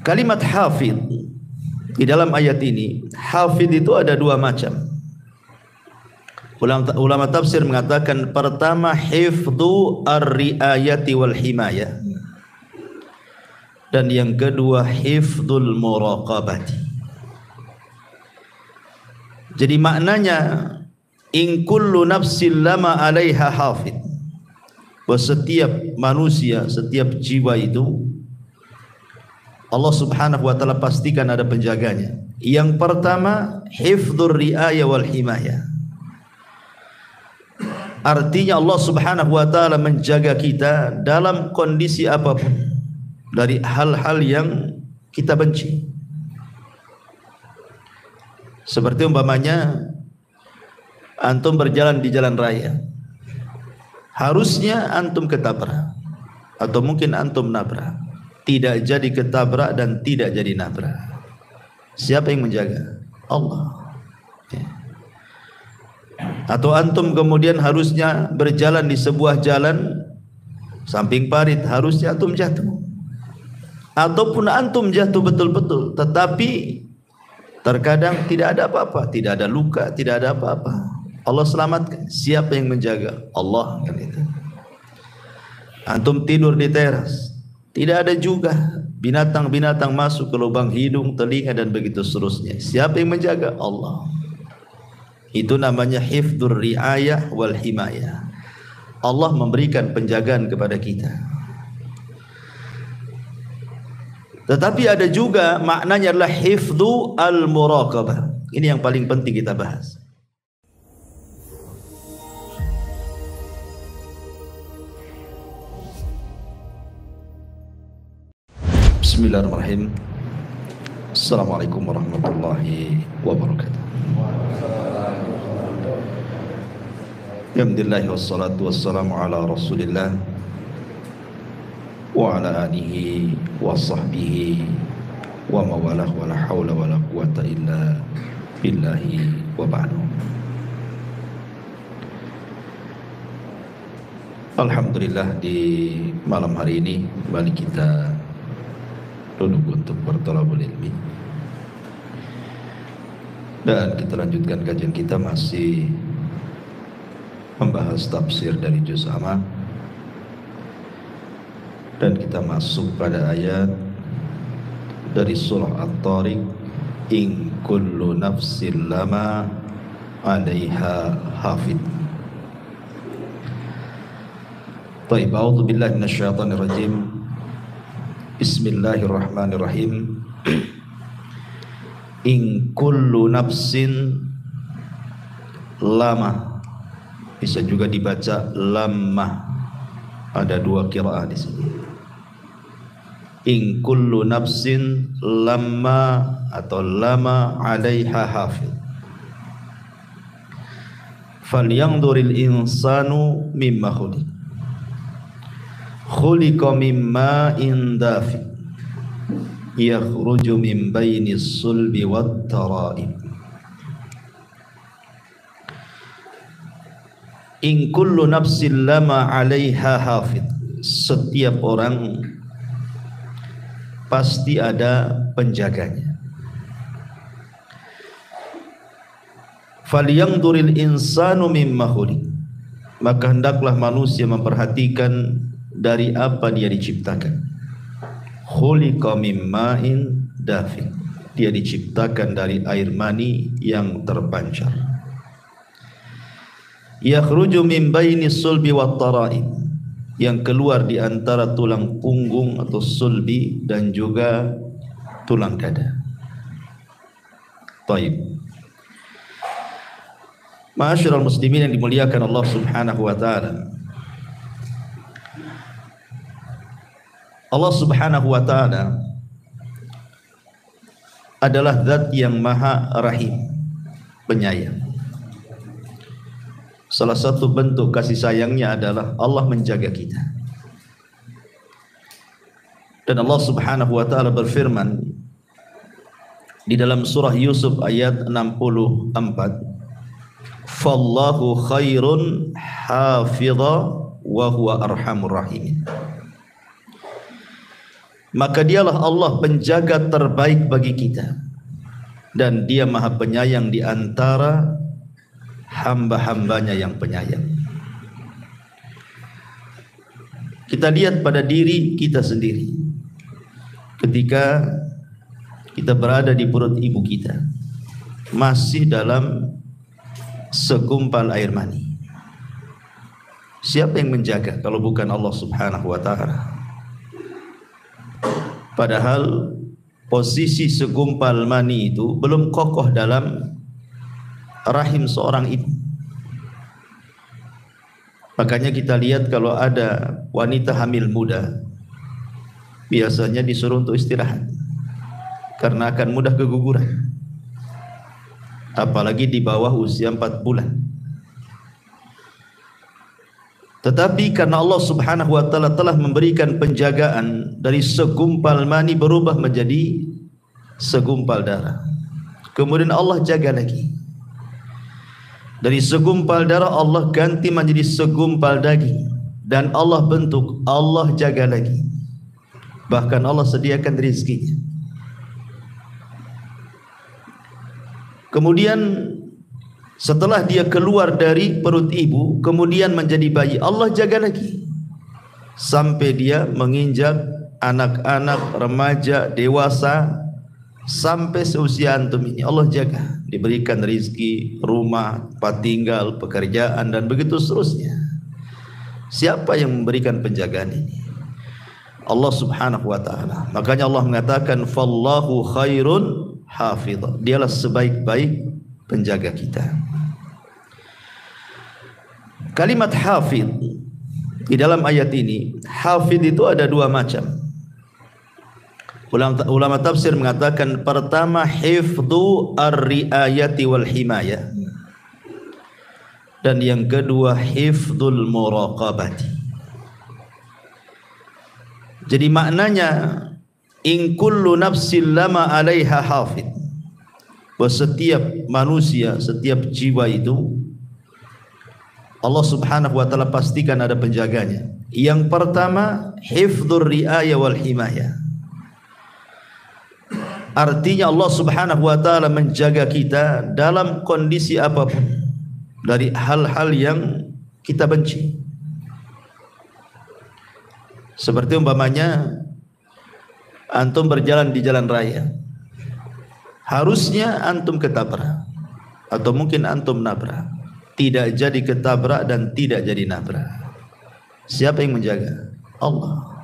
Kalimat hafid di dalam ayat ini, hafid itu ada dua macam. Ulama tafsir mengatakan pertama hifdhu ar-riayati wal himayah, dan yang kedua hifdzul muraqabati. Jadi maknanya in kullu nafsin lama 'alaiha hafid, bahwa setiap manusia, setiap jiwa itu Allah Subhanahu wa taala pastikan ada penjaganya. Yang pertama hifdzur riayah wal himayah. Artinya Allah Subhanahu wa taala menjaga kita dalam kondisi apapun dari hal-hal yang kita benci. Seperti umpamanya antum berjalan di jalan raya, harusnya antum ketabrak atau mungkin antum nabrak, tidak jadi ketabrak dan tidak jadi nabrak. Siapa yang menjaga? Allah. Atau antum kemudian harusnya berjalan di sebuah jalan samping parit, harusnya antum jatuh, ataupun antum jatuh betul-betul, tetapi terkadang tidak ada apa-apa, tidak ada luka, tidak ada apa-apa, Allah selamatkan. Siapa yang menjaga? Allah, kan itu. Antum tidur di teras, tidak ada juga binatang-binatang masuk ke lubang hidung, telinga dan begitu seterusnya. Siapa yang menjaga? Allah. Itu namanya hifdzur riayah wal himayah. Allah memberikan penjagaan kepada kita. Tetapi ada juga maknanya adalah hifdzu al-muraqabah. Ini yang paling penting kita bahas. Bismillahirrahmanirrahim. Assalamualaikum warahmatullahi wabarakatuh. Alhamdulillah wassalatu wassalamu ala Rasulillah wa ala alihi wa sahbihi wa mawalah wa la hawla wa la quwata illa billahi wa ba'du. Alhamdulillah, di malam hari ini kembali kita duduk untuk berthalabul ilmi, dan kita lanjutkan kajian kita masih membahas tafsir dari juz amma, dan kita masuk pada ayat dari surah At-Tariq, in kullu nafsin lama 'alaiha hafid. Baik, a'udzu billahi minasyaitonir rajim. Bismillahirrahmanirrahim. In kullu nafsin lama, bisa juga dibaca lamma. Ada dua qiraah di sini. In kullu nafsin lamma atau lama 'alaiha hafiz. Falyanzuril insanu mimma khuliq. Khuliqa mimma indafi yakhruju min bainis sulbi wat tara'ib. In kullu nafsin lama 'alaiha hafid. Setiap orang pasti ada penjaganya. Falyanzuril insanu mimma khuliq. Maka hendaklah manusia memperhatikan dari apa dia diciptakan. Khuliqa mimma'in dafiq. Dia diciptakan dari air mani yang terpancar. Yakhruju min baini sulbi wat tara'ib, yang keluar di antara tulang punggung atau sulbi dan juga tulang dada. Baik. Ma'asyiral muslimin yang dimuliakan Allah Subhanahu wa taala. Allah Subhanahu wa taala adalah zat yang maha rahim, penyayang. Salah satu bentuk kasih sayangnya adalah Allah menjaga kita. Dan Allah Subhanahu wa taala berfirman di dalam surah Yusuf ayat 64, "Fallahu khairun hafidha wa huwa arhamur rahimin." maka dialah Allah penjaga terbaik bagi kita, dan dia maha penyayang di antara hamba-hambanya yang penyayang. Kita lihat pada diri kita sendiri ketika kita berada di perut ibu kita, masih dalam segumpal air mani. Siapa yang menjaga kalau bukan Allah Subhanahu wa ta'ala? Padahal posisi segumpal mani itu belum kokoh dalam rahim seorang ibu. Makanya kita lihat kalau ada wanita hamil muda, biasanya disuruh untuk istirahat karena akan mudah keguguran, apalagi di bawah usia 4 bulan. Tetapi karena Allah Subhanahu wa ta'ala telah memberikan penjagaan, dari segumpal mani berubah menjadi segumpal darah, kemudian Allah jaga lagi. Dari segumpal darah Allah ganti menjadi segumpal daging, dan Allah bentuk, Allah jaga lagi. Bahkan Allah sediakan rezekinya. Kemudian setelah dia keluar dari perut ibu, kemudian menjadi bayi, Allah jaga lagi sampai dia menginjak anak-anak, remaja, dewasa, sampai seusia antum ini Allah jaga, diberikan rezeki, rumah, tempat tinggal, pekerjaan, dan begitu seterusnya. Siapa yang memberikan penjagaan ini? Allah Subhanahu wa ta'ala. Makanya Allah mengatakan fallahu khairun hafidh, dialah sebaik-baik penjaga kita. Kalimat hafidh di dalam ayat ini, hafidh itu ada 2 macam. Ulama tafsir mengatakan, pertama hifdhu ar-riayati wal himayah, dan yang kedua hifdhul muraqabati. Jadi maknanya, in kullu nafsin lama 'alaiha hafidh, bahwa setiap manusia, setiap jiwa itu Allah Subhanahu wa ta'ala pastikan ada penjaganya. Yang pertama hifdzur riayah wal himayah, artinya Allah Subhanahu wa ta'ala menjaga kita dalam kondisi apapun, dari hal-hal yang kita benci. Seperti umpamanya antum berjalan di jalan raya, harusnya antum ketabrak, atau mungkin antum nabrak, tidak jadi ketabrak dan tidak jadi nabrak. Siapa yang menjaga? Allah.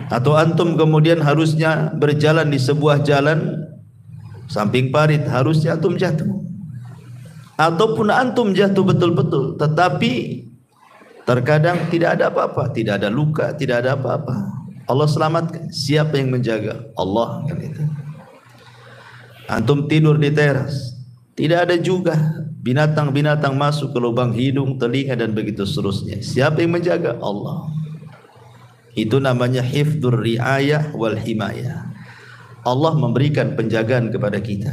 Atau antum kemudian harusnya berjalan di sebuah jalan samping parit, harusnya antum jatuh, ataupun antum jatuh betul-betul, tetapi terkadang tidak ada apa-apa, tidak ada luka, tidak ada apa-apa, Allah selamatkan. Siapa yang menjaga? Allah. Antum tidur di teras, tidak ada juga binatang-binatang masuk ke lubang hidung, telinga, dan begitu seterusnya. Siapa yang menjaga? Allah. Itu namanya hifdzur riayah wal himayah. Allah memberikan penjagaan kepada kita.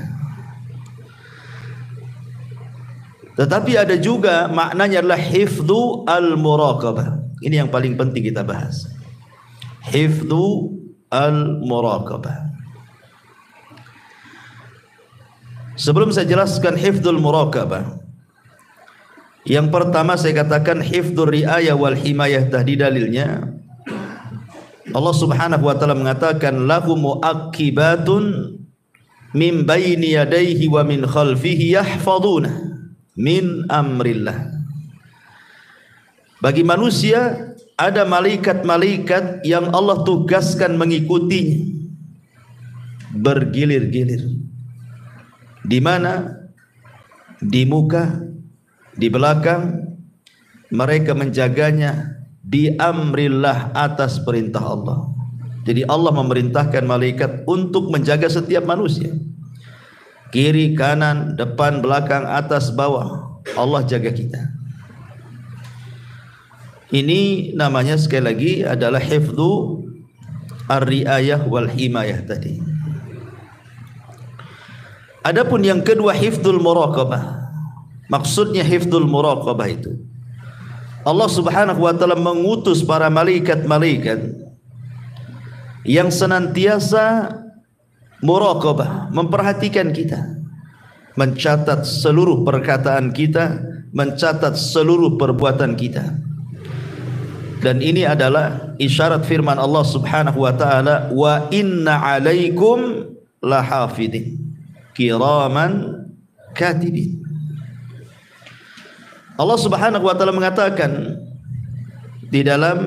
Tetapi ada juga maknanya adalah hifdzu al-muraqabah. Ini yang paling penting kita bahas. Hifdzu al-muraqabah. Sebelum saya jelaskan hifdzul muraqabah, yang pertama saya katakan hifdzur riayah wal himayah. Tadi dalilnya Allah Subhanahu wa ta'ala mengatakan lahu mu'aqibatun min baini yadayhi wa min khalfihi yahfaduna min amrillah. Bagi manusia ada malaikat-malaikat yang Allah tugaskan mengikutinya bergilir-gilir. Di mana? Di muka, di belakang. Mereka menjaganya bi amrillah, atas perintah Allah. Jadi Allah memerintahkan malaikat untuk menjaga setiap manusia, kiri, kanan, depan, belakang, atas, bawah. Allah jaga kita. Ini namanya sekali lagi adalah hifdzu ar-riayah wal himayah tadi. Adapun yang kedua hifdzul muraqabah. Maksudnya hifdzul muraqabah itu Allah Subhanahu wa ta'ala mengutus para malaikat-malaikat yang senantiasa muraqabah, memperhatikan kita, mencatat seluruh perkataan kita, mencatat seluruh perbuatan kita. Dan ini adalah isyarat firman Allah Subhanahu wa taala, wa inna 'alaikum lahafidin kiraman katibin. Allah Subhanahu wa taala mengatakan di dalam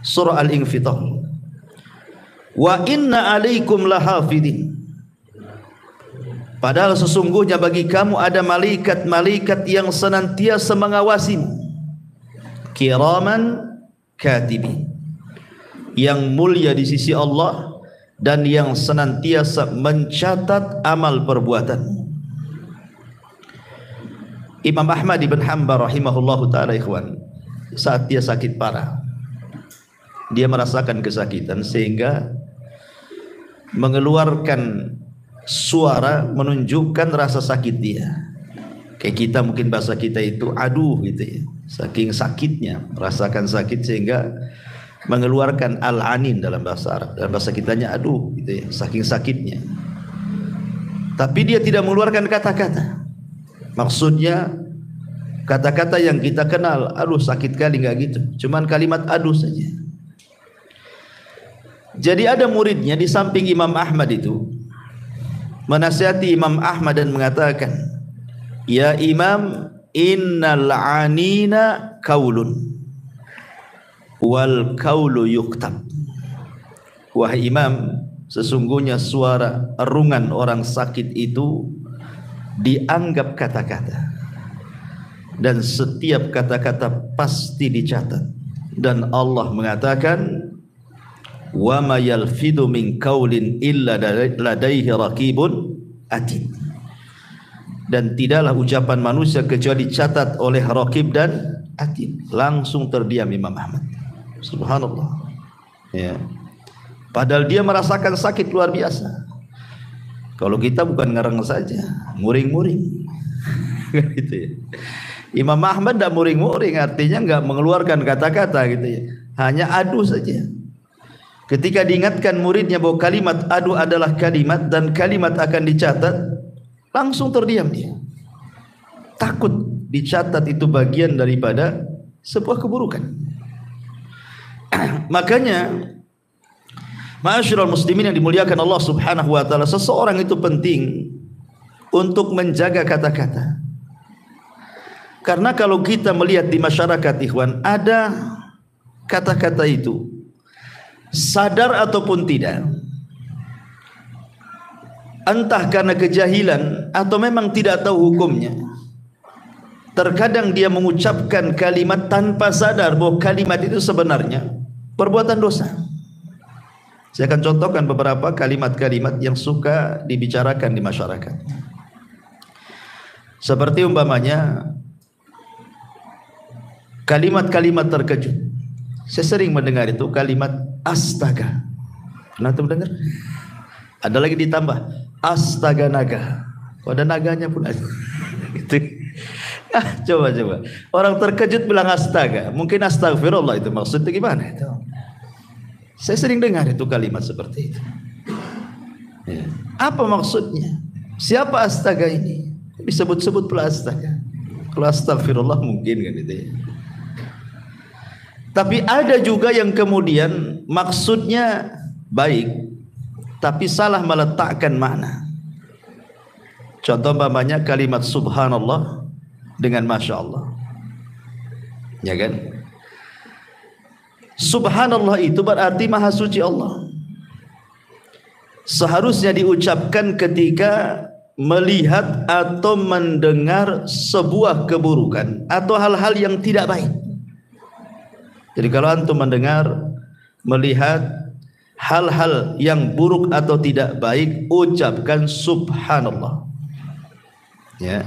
surah Al-Infitar, wa inna 'alaikum lahafidin, padahal sesungguhnya bagi kamu ada malaikat-malaikat yang senantiasa mengawasimu, kiraman katibin, yang mulia di sisi Allah dan yang senantiasa mencatat amal perbuatanmu. Imam Ahmad ibn Hanbal rahimahullahu ta'ala, ikhwan, saat dia sakit parah, dia merasakan kesakitan sehingga mengeluarkan suara menunjukkan rasa sakit dia. Kayak kita mungkin bahasa kita itu aduh gitu ya, saking sakitnya merasakan sakit sehingga mengeluarkan al-anin dalam bahasa Arab, dalam bahasa kitanya aduh gitu ya, saking sakitnya. Tapi dia tidak mengeluarkan kata-kata. Maksudnya kata-kata yang kita kenal, aduh sakit kali, enggak gitu, cuman kalimat aduh saja. Jadi ada muridnya di samping Imam Ahmad itu menasihati Imam Ahmad dan mengatakan, ya Imam, innal anina kaulun wal kaulu yuktab. Wahai Imam, sesungguhnya suara erungan orang sakit itu dianggap kata-kata, dan setiap kata-kata pasti dicatat. Dan Allah mengatakan, wa ma yalfidu min qaulin illa ladaihi raqibun atid, dan tidaklah ucapan manusia kecuali dicatat oleh raqib dan atid. Langsung terdiam Imam Ahmad. Subhanallah ya. Padahal dia merasakan sakit luar biasa. Kalau kita bukan ngereng saja, muring-muring gitu ya. Imam Ahmad tidak muring-muring, artinya nggak mengeluarkan kata-kata gitu ya, hanya adu saja. Ketika diingatkan muridnya bahwa kalimat adu adalah kalimat dan kalimat akan dicatat, langsung terdiam dia. Takut dicatat itu bagian daripada sebuah keburukan. Makanya ma'asyiral muslimin yang dimuliakan Allah Subhanahu wa taala, seseorang itu penting untuk menjaga kata-kata. Karena kalau kita melihat di masyarakat, ikhwan, ada kata-kata itu sadar ataupun tidak, entah karena kejahilan atau memang tidak tahu hukumnya, terkadang dia mengucapkan kalimat tanpa sadar bahwa kalimat itu sebenarnya perbuatan dosa. Saya akan contohkan beberapa kalimat-kalimat yang suka dibicarakan di masyarakat. Seperti umpamanya kalimat-kalimat terkejut. Saya sering mendengar itu kalimat astaga. Pernah tuh mendengar? Ada lagi ditambah astaga naga. Oh, ada naganya pun ada. Gitu. Coba. Orang terkejut bilang astaga. Mungkin astagfirullah itu maksudnya gimana itu? Saya sering dengar itu kalimat seperti itu. Ya. Apa maksudnya? Siapa astaga ini? Disebut-sebut pula astaga. Kalau astagfirullah mungkin kan itu ya. Tapi ada juga yang kemudian maksudnya baik, tapi salah meletakkan makna. Contoh umpamanya kalimat subhanallah dengan masya Allah, ya kan? Subhanallah itu berarti maha suci Allah. Seharusnya diucapkan ketika melihat atau mendengar sebuah keburukan atau hal-hal yang tidak baik. Jadi kalau antum mendengar, melihat hal-hal yang buruk atau tidak baik, ucapkan subhanallah. Ya.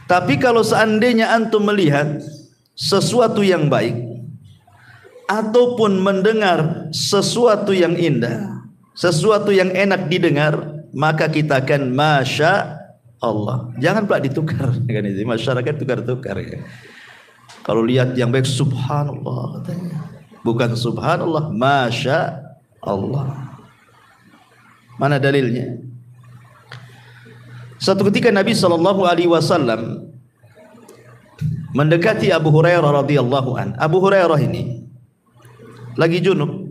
Tapi kalau seandainya antum melihat sesuatu yang baik ataupun mendengar sesuatu yang indah, sesuatu yang enak didengar, maka kita akan masya Allah. Jangan pula ditukar kan itu. Masyarakat tukar-tukar ya. Kalau lihat yang baik subhanallah katanya. Bukan subhanallah, masya Allah. Mana dalilnya? Satu ketika Nabi SAW mendekati Abu Hurairah radhiyallahu an. Abu Hurairah ini lagi junub,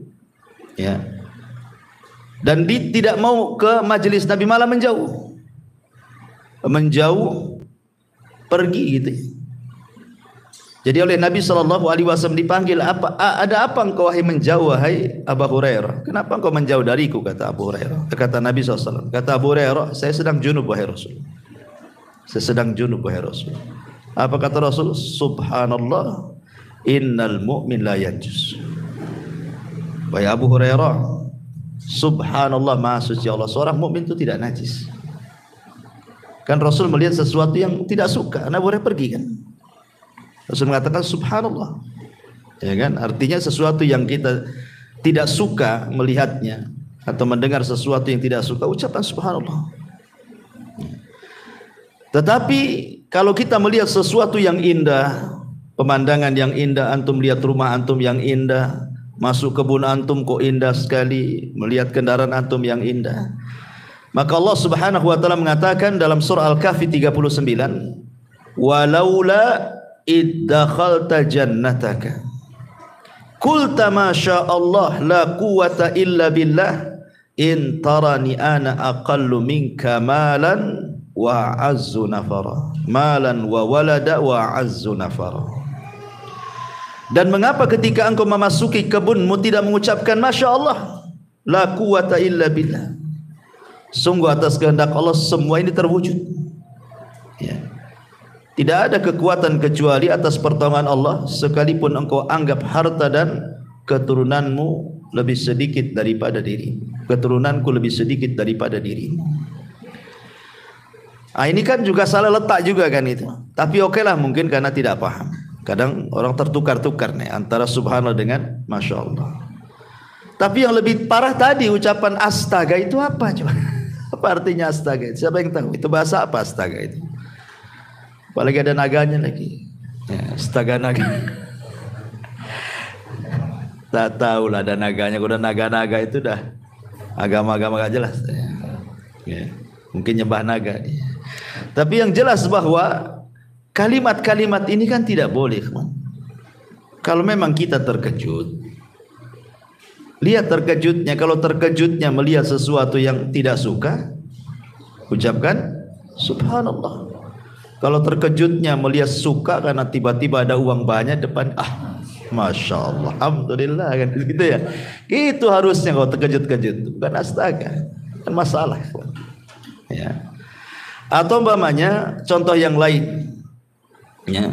ya, dan dia tidak mau ke majelis Nabi, malah menjauh pergi gitu. Jadi oleh Nabi SAW dipanggil, ada apa engkau wahai menjauh wahai Abu Hurairah? Kenapa engkau menjauh dariku? Kata Abu Hurairah. Kata Nabi SAW, kata Abu Hurairah, saya sedang junub wahai Rasul. Saya sedang junub wahai Rasul. Apa kata Rasul? Subhanallah, innal mu'min la yanjus. Wahai Abu Hurairah, subhanallah, maha suci Allah, seorang mukmin itu tidak najis. Kan Rasul melihat sesuatu yang tidak suka, Abu Hurairah pergi kan. Rasul mengatakan subhanallah, ya kan, artinya sesuatu yang kita tidak suka melihatnya atau mendengar sesuatu yang tidak suka, ucapan subhanallah. Tetapi kalau kita melihat sesuatu yang indah, pemandangan yang indah, antum lihat rumah antum yang indah, masuk kebun antum kok indah sekali, melihat kendaraan antum yang indah, maka Allah Subhanahu wa taala mengatakan dalam surah Al-Kahfi 39, walaula iddakhalta jannataka qulta ma syaa Allah la quwwata illa billah in tarani ana aqallu minka malan wa azzu nafara, malan wa walada wa azzu nafara. Dan mengapa ketika engkau memasuki kebunmu tidak mengucapkan masya Allah, la quwwata illa billah, sungguh atas kehendak Allah semua ini terwujud, ya. Tidak ada kekuatan kecuali atas pertolongan Allah, sekalipun engkau anggap harta dan keturunanmu lebih sedikit daripada diri, keturunanku lebih sedikit daripada diri. Ini kan juga salah letak juga kan itu. Tapi oke lah, mungkin karena tidak paham. Kadang orang tertukar-tukar nih antara subhanallah dengan masya Allah. Tapi yang lebih parah tadi ucapan astaga itu apa coba? Apa artinya astaga? Siapa yang tahu? Itu bahasa apa astaga itu? Apalagi ada naganya lagi, ya, astaga naga. Tak tahu lah ada naganya. Kalau ada naga-naga itu dah agama-agama gak jelas, ya. Mungkin nyembah naga. Tapi yang jelas bahwa kalimat-kalimat ini kan tidak boleh. Kalau memang kita terkejut, lihat terkejutnya. Kalau terkejutnya melihat sesuatu yang tidak suka, ucapkan subhanallah. Kalau terkejutnya melihat suka karena tiba-tiba ada uang banyak depan, masya Allah, alhamdulillah, kan gitu ya. Itu harusnya kalau terkejut-kejut, bukan astaga, kan masalah, ya. Atau umpamanya contoh yang lain, ya.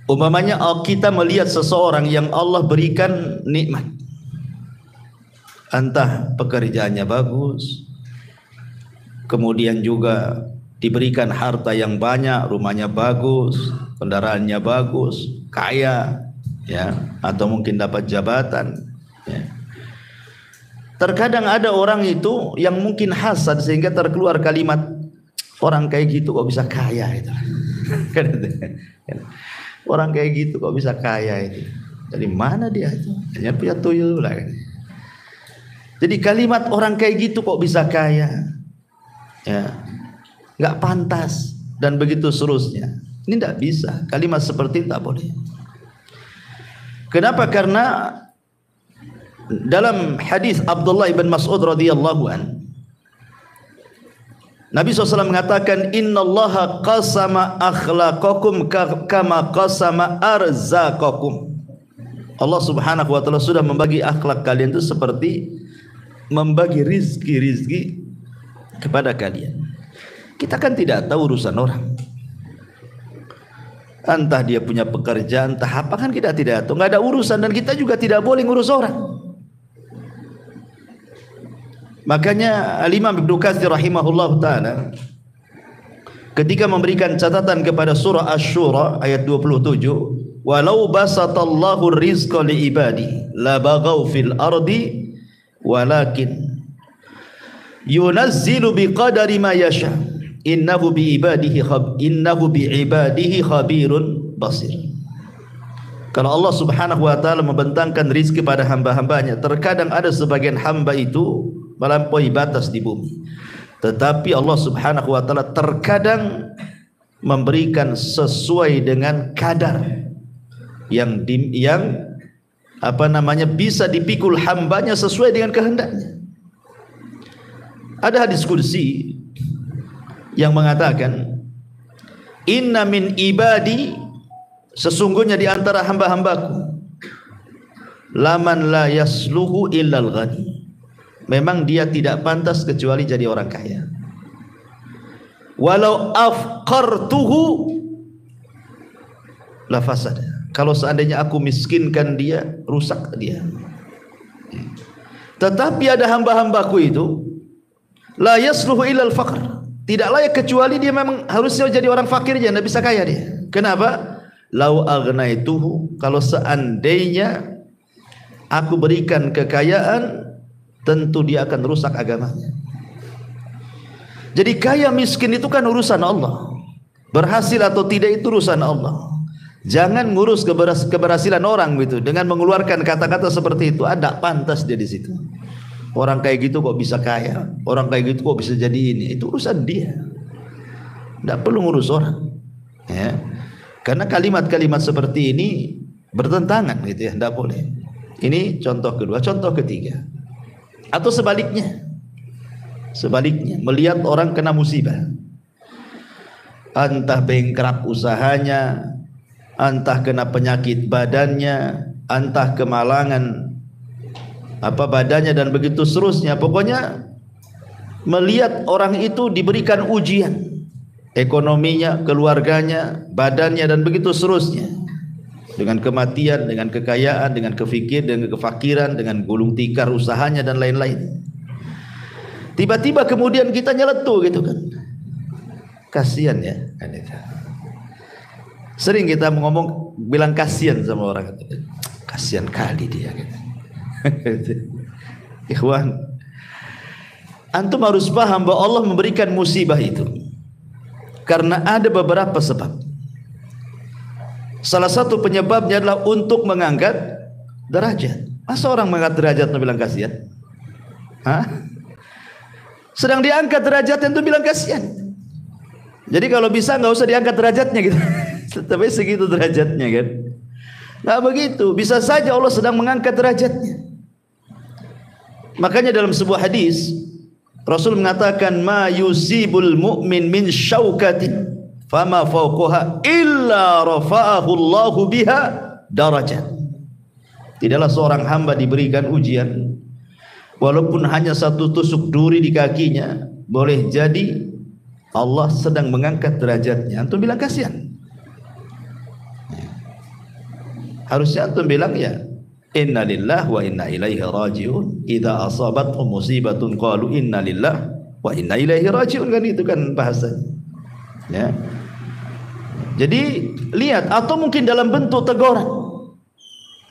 Umpamanya kita melihat seseorang yang Allah berikan nikmat, entah pekerjaannya bagus, kemudian juga diberikan harta yang banyak, rumahnya bagus, kendaraannya bagus, kaya, ya, atau mungkin dapat jabatan, ya. Terkadang ada orang itu yang mungkin hasad sehingga terkeluar kalimat, orang kayak gitu kok bisa kaya itu. Orang kayak gitu kok bisa kaya itu. Dari mana dia itu? Hanya punya tuyul lah. Jadi kalimat orang kayak gitu kok bisa kaya, ya, nggak pantas, dan begitu seterusnya. Ini tidak bisa. Kalimat seperti itu tak boleh. Kenapa? Karena dalam hadis Abdullah ibn Mas'ud radhiyallahu an, Nabi SAW mengatakan, innallaha qasama akhlaqakum kama qasama arzaqakum. Allah Subhanahu wa taala sudah membagi akhlak kalian itu seperti membagi rizki kepada kalian. Kita kan tidak tahu urusan orang, entah dia punya pekerjaan, entah apa, kan kita tidak tahu, nggak ada urusan, dan kita juga tidak boleh ngurus orang. Makanya Al-Imam Ibnu Katsir rahimahullah taala ketika memberikan catatan kepada surah Asy-Syura ayat 27, walau basatallahu rizqa li ibadi la baghaw fil ardi walakin yunazzilu biqadari ma yasha innahu bi ibadihi khabirun basir. Kalau Allah subhanahu wa ta'ala membentangkan rizki pada hamba-hambanya, terkadang ada sebagian hamba itu melampaui batas di bumi. Tetapi Allah subhanahu wa ta'ala terkadang memberikan sesuai dengan kadar yang bisa dipikul hambanya sesuai dengan kehendaknya. Ada hadis kursi yang mengatakan, inna min ibadi, sesungguhnya di antara hamba-hambaku, laman la yasluhu illal ghani, memang dia tidak pantas kecuali jadi orang kaya. Walau afqartuhu la fasada, kalau seandainya aku miskinkan dia, rusak dia. Tetapi ada hamba-hambaku itu la yasluhu illal faqr, tidak layak kecuali dia memang harusnya jadi orang fakir aja, tidak bisa kaya dia. Kenapa? Lau agnaituhu, kalau seandainya aku berikan kekayaan, tentu dia akan rusak agamanya. Jadi kaya miskin itu kan urusan Allah, berhasil atau tidak itu urusan Allah. Jangan ngurus keberhasilan orang gitu dengan mengeluarkan kata-kata seperti itu. Ada pantas dia di situ. Orang kayak gitu kok bisa kaya, orang kayak gitu kok bisa jadi ini, itu urusan dia. Tidak perlu ngurus orang, ya. Karena kalimat-kalimat seperti ini bertentangan gitu ya, tidak boleh. Ini contoh kedua. Contoh ketiga, atau sebaliknya, melihat orang kena musibah, entah bengkrap usahanya, entah kena penyakit badannya, entah kemalangan badannya dan begitu seterusnya. Pokoknya melihat orang itu diberikan ujian, ekonominya, keluarganya, badannya dan begitu seterusnya, dengan kematian, dengan kekayaan, dengan dengan kefakiran, dengan gulung tikar usahanya dan lain-lain. Tiba-tiba kemudian kita nyeletuk gitu kan, kasihan ya. Sering kita ngomong bilang kasihan sama orang, kasihan kali dia gitu. Ikhwan, antum harus paham bahwa Allah memberikan musibah itu karena ada beberapa sebab. Salah satu penyebabnya adalah untuk mengangkat derajat. Masa orang mengangkat derajat itu bilang kasihan? Hah? Sedang diangkat derajatnya itu bilang kasihan. Jadi kalau bisa nggak usah diangkat derajatnya gitu. Tapi segitu derajatnya kan? Nggak begitu. Bisa saja Allah sedang mengangkat derajatnya. Makanya dalam sebuah hadis Rasul mengatakan, ma yusibul mu'min min syaukatin fama fawqaha illa rafa'ahu Allahu biha darajat. Tidaklah seorang hamba diberikan ujian walaupun hanya satu tusuk duri di kakinya, boleh jadi Allah sedang mengangkat derajatnya. Antum bilang kasihan? Harusnya antum bilang ya, inna lillahi wa inna ilaihi raji'un. Idza asabathum musibatun qalu inna lillahi wa inna ilaihi raji'un, kan itu kan bahasanya. Ya. Jadi lihat, atau mungkin dalam bentuk teguran.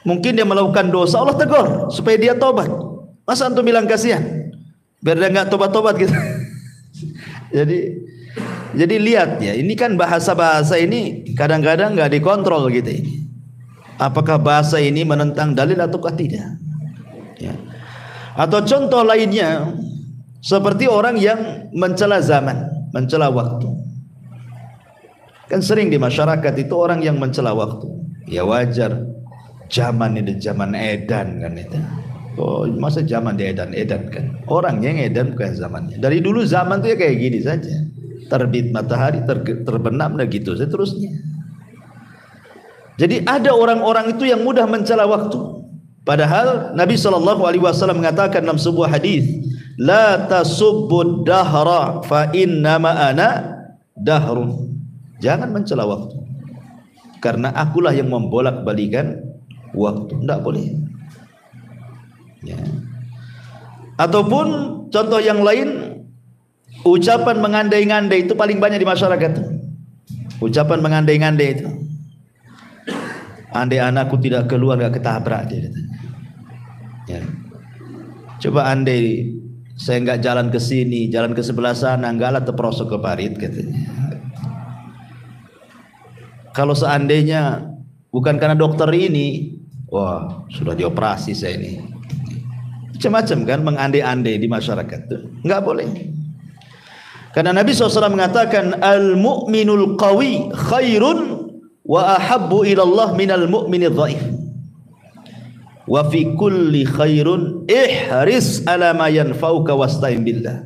Mungkin dia melakukan dosa, Allah tegur supaya dia tobat. Masa antum bilang kasihan? Biar dia enggak tobat-tobat gitu. Jadi lihat ya, ini kan bahasa-bahasa ini kadang-kadang enggak dikontrol gitu ini. Apakah bahasa ini menentang dalil ataukah tidak? Ya. Atau contoh lainnya, seperti orang yang mencela zaman, mencela waktu. Kan sering di masyarakat itu orang yang mencela waktu. Ya wajar, zaman ini zaman edan kan itu. Oh, masa zaman di edan kan? Orang yang edan bukan zamannya. Dari dulu zaman itu ya kayak gini saja. Terbit matahari, terbenam dan gitu seterusnya. Jadi ada orang-orang itu yang mudah mencela waktu. Padahal Nabi SAW mengatakan dalam sebuah hadis, la tasubbud dahra fa innama ana dahrun. Jangan mencela waktu, karena akulah yang membolak-balikan waktu. Tidak boleh. Ya. Ataupun contoh yang lain, ucapan mengandai-ngandai itu paling banyak di masyarakat. Ucapan mengandai-ngandai itu, andai anakku tidak keluar gak ketabrak dia katanya. Ya. Coba andai saya nggak jalan ke sini, jalan ke sebelah sana, enggaklah terperosok ke parit katanya. Kalau seandainya bukan karena dokter ini, wah sudah dioperasi saya ini. Macam-macam kan, mengandai-andai di masyarakat itu nggak boleh. Karena Nabi SAW mengatakan al-mu'minul qawi khairun wa ahabbu ilallah minal mu'minidh dhaif. Wa fi kulli khairun ihris ala ma yanfa'uka wasta'in billah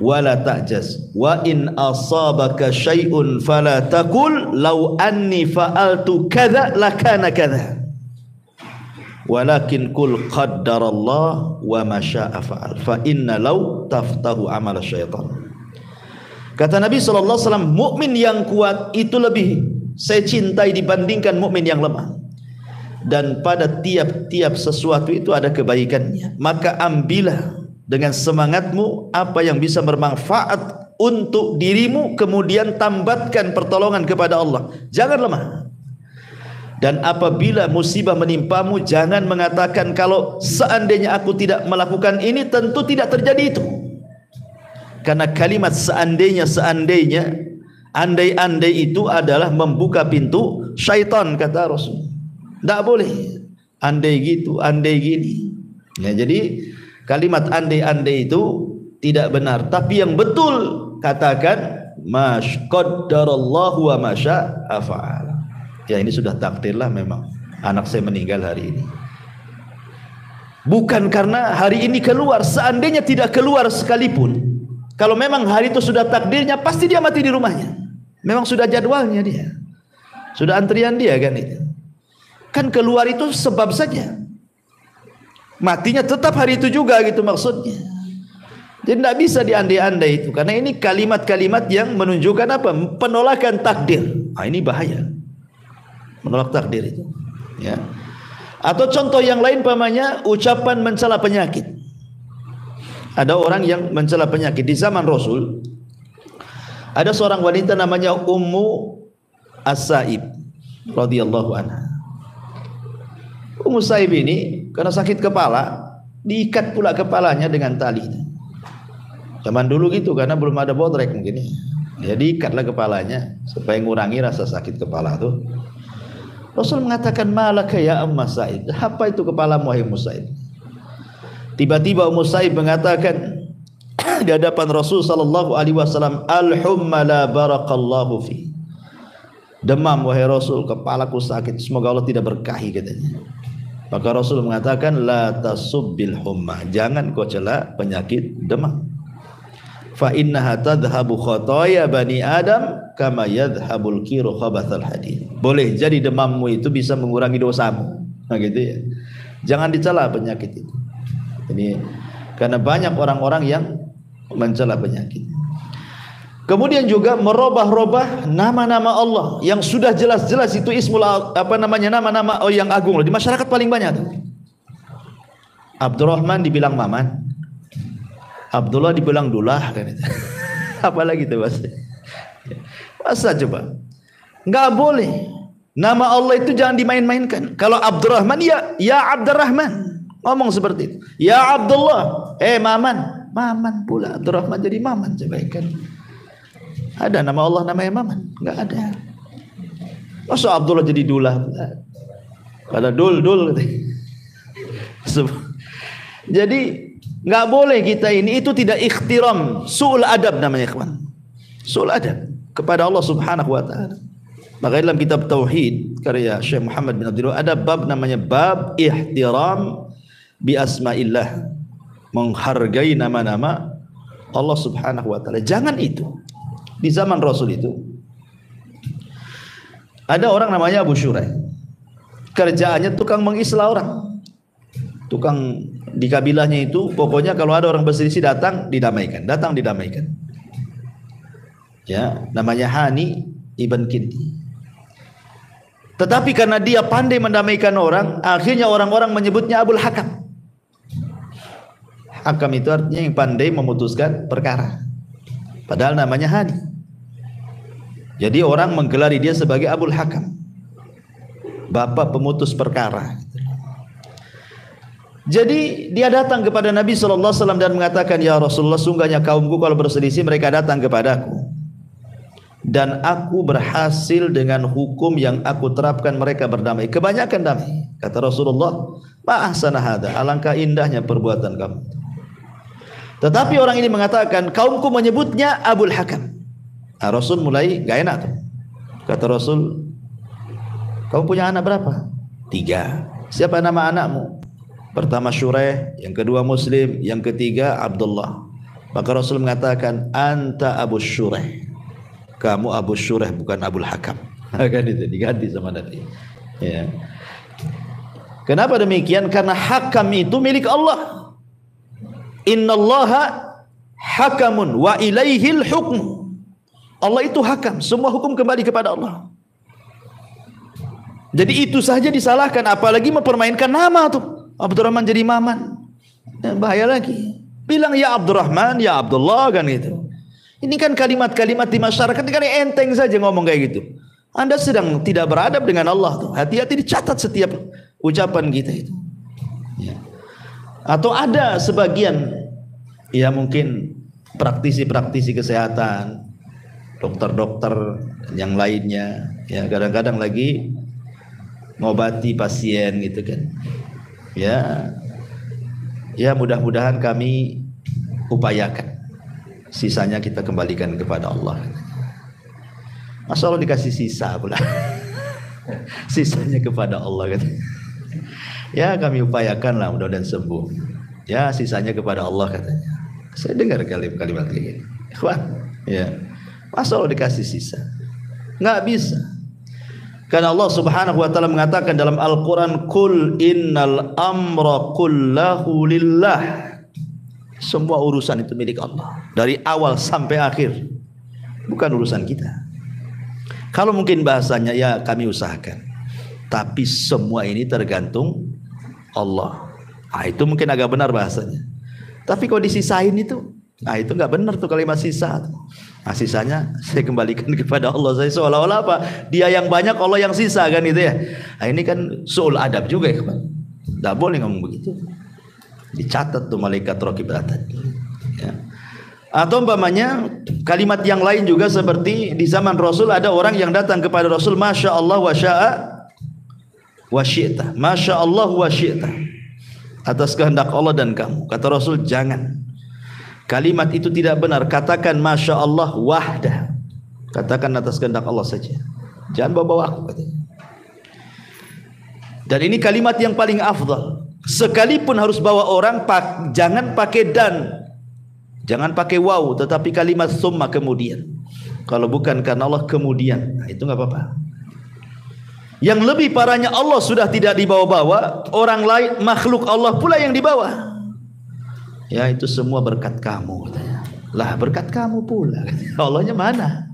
wa la ta'jaz wa in asabaka syai'un fala taqul law anni fa'altu kadza lakana kadza walakin qul qaddarallah wa ma syaa fa'al fa inna law taftahu amal syaitan. Kata Nabi SAW, mukmin yang kuat itu lebih saya cintai dibandingkan mukmin yang lemah. Dan pada tiap-tiap sesuatu itu ada kebaikannya. Maka ambillah dengan semangatmu apa yang bisa bermanfaat untuk dirimu, kemudian tambatkan pertolongan kepada Allah. Jangan lemah. Dan apabila musibah menimpamu, jangan mengatakan kalau seandainya aku tidak melakukan ini, tentu tidak terjadi itu. Karena kalimat seandainya, andai-andai itu adalah membuka pintu syaitan, kata Rasul. Tidak boleh andai gitu, andai gini. Ya, jadi kalimat andai-andai itu tidak benar. Tapi yang betul katakan qaddarallahu wa ma syaa fa'al. Ya, ini sudah takdirlah memang anak saya meninggal hari ini. Bukan karena hari ini keluar, seandainya tidak keluar sekalipun. Kalau memang hari itu sudah takdirnya, pasti dia mati di rumahnya. Memang sudah jadwalnya dia. Sudah antrian dia kan itu. Kan keluar itu sebab saja. Matinya tetap hari itu juga gitu maksudnya. Jadi tidak bisa diandai-andai itu. Karena ini kalimat-kalimat yang menunjukkan apa? Penolakan takdir. Nah, ini bahaya. Menolak takdir itu. Ya. Atau contoh yang lain pamannya ucapan mencela penyakit. Ada orang yang mencela penyakit di zaman Rasul. Ada seorang wanita namanya Ummu As-Sa'ib radhiyallahu anha. Ummu Sa'ib ini karena sakit kepala, diikat pula kepalanya dengan tali. Zaman dulu gitu karena belum ada bodrek mungkin. Jadi ikatlah kepalanya supaya mengurangi rasa sakit kepala itu. Rasul mengatakan, "Malaka ya Ummu Sa'ib?" Apa itu kepalamu wahai Ummu Sa'ib? Tiba-tiba Ummu Sa'ib mengatakan di hadapan Rasul sallallahu alaihi wasallam, "Al-humma la barakallahu fi." Demam wahai Rasul, kepalaku sakit, semoga Allah tidak berkahi katanya. Maka Rasul mengatakan, "La tasubbil humma." Jangan kau cela penyakit demam. Fa innaha tadhhabu khataaya bani Adam kama yadhhabul kiru khabathal hadid. Boleh jadi demammu itu bisa mengurangi dosamu. Nah gitu ya. Jangan dicela penyakit itu. Ini karena banyak orang-orang yang mencela penyakit. Kemudian juga merubah-rubah nama-nama Allah yang sudah jelas-jelas itu ismul nama-nama yang agung loh. Di masyarakat paling banyak tuh. Abdurrahman dibilang Maman, Abdullah dibilang Dullah kan itu. Apalagi itu masa coba? Enggak boleh. Nama Allah itu jangan dimain-mainkan. Kalau Abdurrahman ya Abdurrahman. Ngomong seperti itu. Ya Abdullah, Maman. Maman pula. Abdurrahman jadi Maman. Coba kan. Ada nama Allah namanya Maman? Enggak ada. Masa Abdullah jadi Dullah? Ada Dul. Jadi enggak boleh kita ini, itu tidak ikhtiram. Su'ul adab namanya kawan. Su'ul adab kepada Allah Subhanahu wa taala. Maka dalam kitab Tauhid karya Syekh Muhammad bin Abdul ada bab namanya bab ihtiram bi asma'illah, menghargai nama-nama Allah Subhanahu wa taala. Jangan itu. Di zaman Rasul itu ada orang namanya Abu Syurai. Kerjaannya tukang mengislah orang. Tukang di kabilahnya itu pokoknya kalau ada orang berselisih datang didamaikan. Ya, namanya Hani ibn Kinti. Tetapi karena dia pandai mendamaikan orang, akhirnya orang-orang menyebutnya Abul Hakam. Hakam itu artinya yang pandai memutuskan perkara. Padahal namanya Hani. Jadi orang menggelari dia sebagai Abul Hakam, bapak pemutus perkara. Jadi dia datang kepada Nabi SAW dan mengatakan, "Ya Rasulullah, sungguhnya kaumku kalau berselisih mereka datang kepadaku. dan aku berhasil dengan hukum yang aku terapkan, mereka berdamai, kebanyakan damai. Kata Rasulullah, ma ahsana hada, alangkah indahnya perbuatan kamu. Tetapi orang ini mengatakan, kaumku menyebutnya Abul Hakam. Nah, Rasul mulai gak enak tuh. Kata Rasul, kamu punya anak berapa? 3. Siapa nama anakmu? Pertama Syuraih, yang kedua Muslim, yang ketiga Abdullah. Maka Rasul mengatakan, anta Abu Syuraih, kamu Abu Syuraih, bukan Abul Hakam. Kan itu diganti sama Nabi. Ya. Kenapa demikian? Karena hakam itu milik Allah. Innallaha hakamun wa ilaihil hukmu. Allah itu hakam, semua hukum kembali kepada Allah. Jadi itu saja disalahkan, apalagi mempermainkan nama tuh. Abdurrahman jadi Maman, bahaya lagi. Bilang ya Abdurrahman, ya Abdullah, kan gitu. Ini kan kalimat-kalimat di masyarakat kan enteng saja ngomong kayak gitu. Anda sedang tidak beradab dengan Allah tuh. Hati-hati, dicatat setiap ucapan kita itu. Ya. Atau ada sebagian, ya mungkin praktisi-praktisi kesehatan, dokter-dokter yang lainnya, ya kadang-kadang lagi ngobati pasien gitu kan. Ya mudah-mudahan kami upayakan, sisanya kita kembalikan kepada Allah. Masa Allah dikasih sisa pula. Sisanya kepada Allah kan. Ya kami upayakan lah, mudah-mudahan sembuh. Ya sisanya kepada Allah katanya. Saya dengar kalimat kayak gini. Ikhwan, ya. Masa Allah dikasih sisa? Nggak bisa. Karena Allah Subhanahu wa taala mengatakan dalam Al-Qur'an, "Qul innal amra kullahu lillah." Semua urusan itu milik Allah, dari awal sampai akhir. Bukan urusan kita. Kalau mungkin bahasanya ya kami usahakan, tapi semua ini tergantung Allah. Itu mungkin agak benar bahasanya. Tapi kalau disisain itu, itu nggak benar tuh kalimat sisa. Sisanya saya kembalikan kepada Allah. Saya seolah-olah apa? Dia yang banyak, Allah yang sisa, kan itu ya. Ini kan su'ul adab juga ya, kan? Nggak boleh ngomong begitu. Dicatat tuh malaikat raqib atid. Ya. Atau umpamanya kalimat yang lain juga seperti di zaman Rasul ada orang yang datang kepada Rasul, Masya Allah wa sya'a wa syi'ta. Masya Allah wa syi'ta. Atas kehendak Allah dan kamu. Kata Rasul, jangan. Kalimat itu tidak benar. Katakan Masya Allah wahdah. Katakan atas kehendak Allah saja. Jangan bawa-bawa aku, katanya. Dan ini kalimat yang paling afdal. Sekalipun harus bawa orang, jangan pakai dan, jangan pakai waw, tetapi kalimat summa kemudian. Kalau bukan karena Allah kemudian, itu nggak apa-apa. Yang lebih parahnya, Allah sudah tidak dibawa-bawa, orang lain, makhluk Allah pula yang dibawa. Ya itu semua berkat kamu, katanya. Lah berkat kamu pula, Allahnya mana?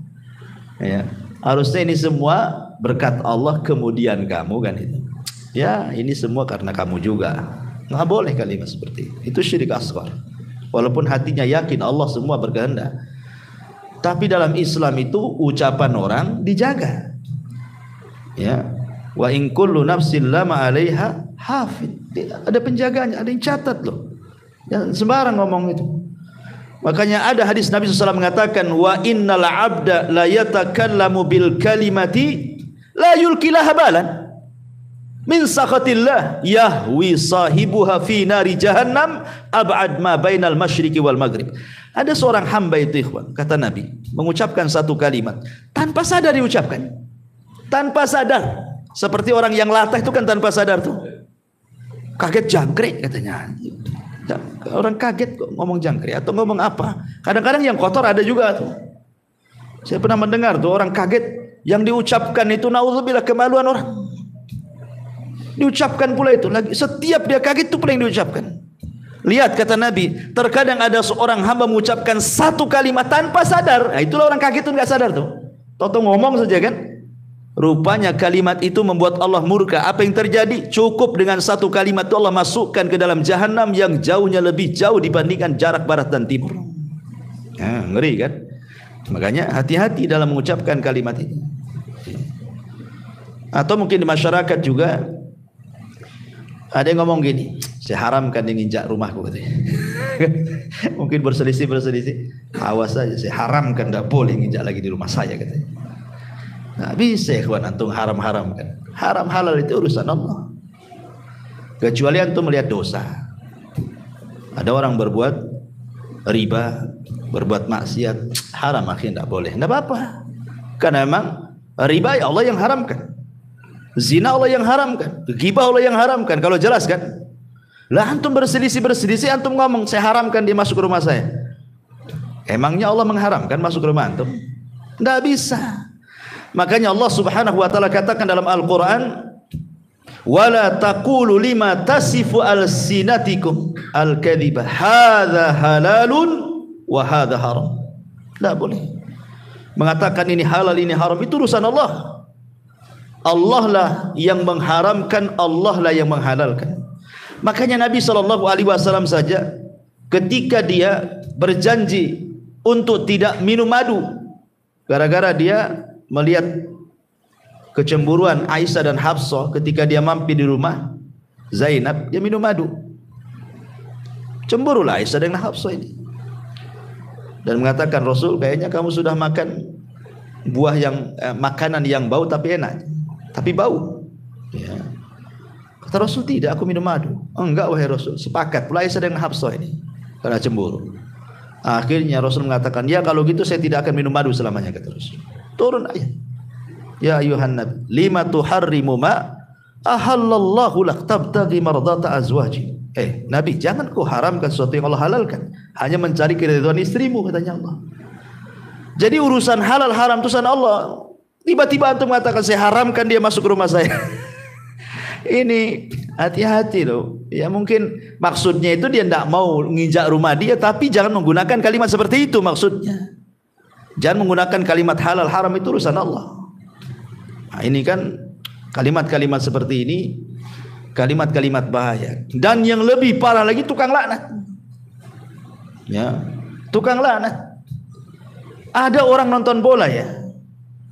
Ya, harusnya ini semua berkat Allah kemudian kamu, kan itu. Ya ini semua karena kamu juga. Nggak boleh kalimat seperti itu. Itu syirik asghar. Walaupun hatinya yakin Allah semua berkehendak, tapi dalam Islam itu ucapan orang dijaga. Ya, wa in kullu nafsin lama 'alaiha hafid. Ada penjaganya, ada yang catat loh. Jangan sembarang ngomong itu. Makanya ada hadis Nabi SAW mengatakan, wa innal 'abda la yatakallamu bil kalimati la yulkilaha balan min sakhatillah yahwi sahibuha fi nari jahannam ab'ad ma bainal masyriqi wal maghrib. Ada seorang hamba itu, ikhwan, kata Nabi, mengucapkan satu kalimat tanpa sadar diucapkan. Tanpa sadar. Seperti orang yang latah itu kan tanpa sadar tuh. Kaget jangkrik katanya. Orang kaget kok ngomong jangkrik atau ngomong apa. Kadang-kadang yang kotor ada juga tuh. Saya pernah mendengar tuh orang kaget yang diucapkan itu naudzubillah kemaluan orang. Diucapkan pula itu lagi. Setiap dia kaget itu pula yang diucapkan. Lihat kata Nabi, terkadang ada seorang hamba mengucapkan satu kalimat tanpa sadar. Nah, itulah orang kaget tuh nggak sadar tuh. Toto ngomong saja kan. Rupanya kalimat itu membuat Allah murka. Apa yang terjadi? Cukup dengan satu kalimat itu Allah masukkan ke dalam jahanam yang jauhnya lebih jauh dibandingkan jarak barat dan timur. Ngeri kan? Makanya hati-hati dalam mengucapkan kalimat ini. Atau mungkin di masyarakat juga ada yang ngomong gini, saya haramkan dia nginjak rumahku, katanya. Mungkin berselisih. Awas saja, saya haramkan, tidak boleh nginjak lagi di rumah saya katanya. Nah, bisa ikhwan antum haram-haramkan. Haram halal itu urusan Allah. Kecuali antum melihat dosa. Ada orang berbuat riba, berbuat maksiat, haram akhirnya tidak boleh. Tidak apa-apa. Karena memang riba ya Allah yang haramkan. Zina Allah yang haramkan, ghibah Allah yang haramkan. Kalau jelas kan? Lah antum berselisih, antum ngomong saya haramkan dia masuk ke rumah saya. Emangnya Allah mengharamkan masuk ke rumah antum? Tidak bisa. Makanya Allah Subhanahu wa taala katakan dalam Al-Qur'an, "Wala taqulu lima tasifu alsinatikum al-kadhiba hadza halalun wa hadza haram." Tidak boleh mengatakan ini halal ini haram, itu urusan Allah. Allah lah yang mengharamkan, Allah lah yang menghalalkan. Makanya Nabi SAW saja ketika dia berjanji untuk tidak minum madu gara-gara dia melihat kecemburuan Aisyah dan Hafsah ketika dia mampir di rumah Zainab, dia minum madu. Cemburulah Aisyah dan Hafsah ini dan mengatakan, Rasul kayaknya kamu sudah makan buah yang makanan yang bau tapi enak, tapi bau. Ya. Kata Rasul, tidak, aku minum madu. Oh, enggak wahai Rasul. Sepakat pula Aisyah dengan Hafsah ini karena cemburu. Akhirnya Rasul mengatakan, ya kalau gitu saya tidak akan minum madu selamanya, kata Rasul. Turun ayat, ya ayuhan nabi lima tuharrimu ma ahallallahu lak tabtaghi mardata azwaji. Nabi, jangan kau haramkan sesuatu yang Allah halalkan hanya mencari keridhaan istrimu, katanya Allah. Jadi urusan halal haram itu urusan Allah. Tiba-tiba antum mengatakan saya haramkan dia masuk ke rumah saya. Ini hati-hati loh. Ya mungkin maksudnya itu dia tidak mau nginjak rumah dia, tapi jangan menggunakan kalimat seperti itu maksudnya. Jangan menggunakan kalimat halal haram, itu urusan Allah. Nah, ini kan kalimat-kalimat seperti ini kalimat-kalimat bahaya. Dan yang lebih parah lagi tukang laknat. Ya, tukang laknat. Ada orang nonton bola ya,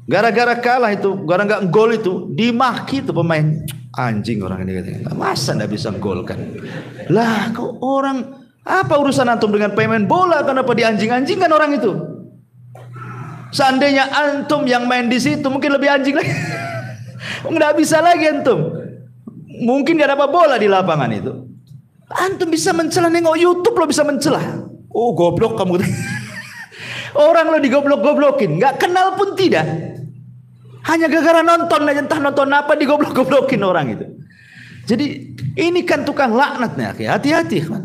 gara-gara kalah itu, gara-gara gol itu, dimaki itu pemain. Anjing orang ini katanya. Masa tidak bisa golkan? Lah kok orang, apa urusan antum dengan pemain bola? Kenapa dianjing-anjingkan orang itu? Seandainya antum yang main di situ mungkin lebih anjing lagi. Nggak bisa lagi antum. Mungkin gak dapat bola di lapangan itu. Antum bisa mencela, nengok YouTube lo bisa mencela. Oh goblok kamu. Orang lo digoblok-goblokin, nggak kenal pun tidak. Hanya gara-gara nonton aja, entah nonton apa digoblok-goblokin orang itu. Jadi ini kan tukang laknatnya. Hati-hati kan.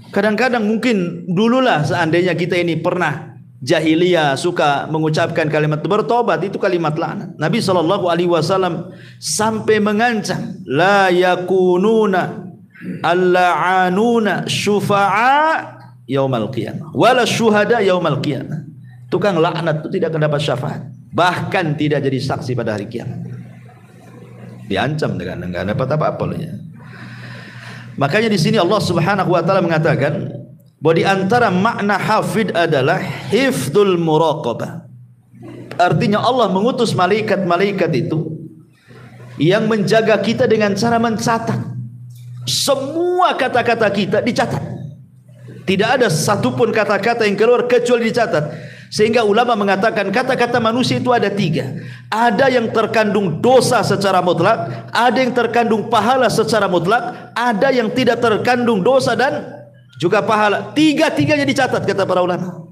Kadang-kadang mungkin dululah seandainya kita ini pernah jahiliyah suka mengucapkan kalimat bertobat, itu kalimat laknat. Nabi SAW sampai mengancam, la yakununa al-la'anuna syufa'a yaumal qiyamah wala syuhada yaumal qiyamah. Tukang laknat itu tidak akan dapat syafaat, bahkan tidak jadi saksi pada hari kiamat. Diancam dengan enggak dapat apa-apa loh ya. Makanya di sini Allah Subhanahu wa taala mengatakan bahwa di antara makna hafid adalah hifdzul muraqabah. Artinya Allah mengutus malaikat-malaikat itu yang menjaga kita dengan cara mencatat. Semua kata-kata kita dicatat. Tidak ada satupun kata-kata yang keluar kecuali dicatat. Sehingga ulama mengatakan kata-kata manusia itu ada 3. Ada yang terkandung dosa secara mutlak, ada yang terkandung pahala secara mutlak, ada yang tidak terkandung dosa dan juga pahala. Tiga-tiganya dicatat kata para ulama.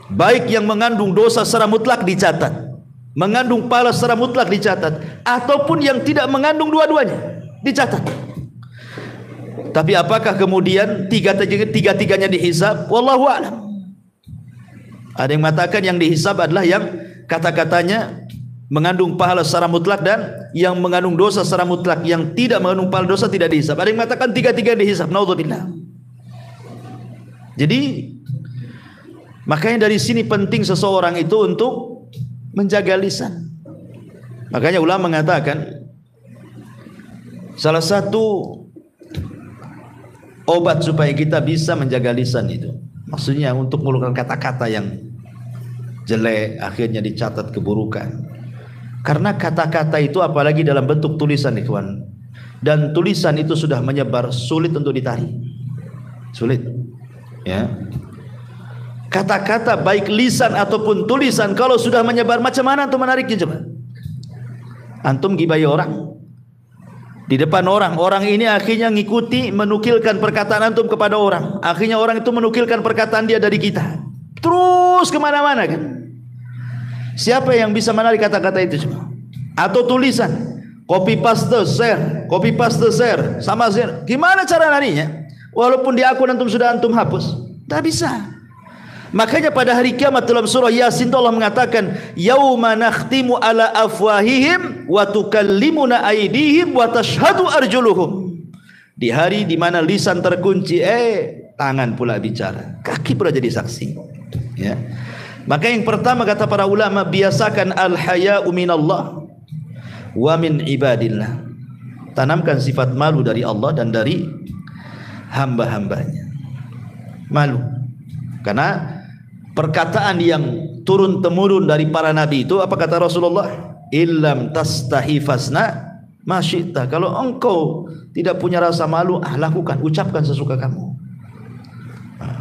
Baik yang mengandung dosa secara mutlak dicatat, mengandung pahala secara mutlak dicatat, ataupun yang tidak mengandung dua-duanya dicatat. Tapi apakah kemudian tiga-tiganya dihisab? Wallahu a'lam. Ada yang mengatakan yang dihisab adalah yang kata-katanya mengandung pahala secara mutlak dan yang mengandung dosa secara mutlak. Yang tidak mengandung pahala dosa tidak dihisab. Ada yang mengatakan tiga-tiga dihisab. Naudzubillah. Jadi makanya dari sini penting seseorang itu untuk menjaga lisan. Makanya ulama mengatakan salah satu obat supaya kita bisa menjaga lisan itu, maksudnya untuk mengeluarkan kata-kata yang jelek akhirnya dicatat keburukan. Karena kata-kata itu apalagi dalam bentuk tulisan ikhwan, dan tulisan itu sudah menyebar, sulit untuk ditarik. Sulit. Ya. Kata-kata baik lisan ataupun tulisan kalau sudah menyebar, macam mana antum menariknya coba? Antum gibai orang di depan orang, orang ini akhirnya ngikuti menukilkan perkataan antum kepada orang, akhirnya orang itu menukilkan perkataan dia dari kita, terus kemana-mana kan? Siapa yang bisa menarik kata-kata itu coba? Atau tulisan, copy paste share, sama share, gimana cara narinya? Walaupun di akun antum sudah antum hapus, tak bisa. Makanya pada hari kiamat dalam surah Yasin Allah mengatakan, yauma nakhtimu ala afwahihim wa tukallimuna aydihim wa tashhadu arjuluhum. Di hari di mana lisan terkunci, tangan pula bicara, kaki pula jadi saksi. Ya. Maka yang pertama kata para ulama, biasakan al-haya'u minallah wa min ibadillah. Tanamkan sifat malu dari Allah dan dari hamba-hambanya. Malu. Karena perkataan yang turun temurun dari para nabi itu, apa kata Rasulullah? Illam tastahi fasna ma syi'ta. Kalau engkau tidak punya rasa malu, lakukan, ucapkan sesuka kamu.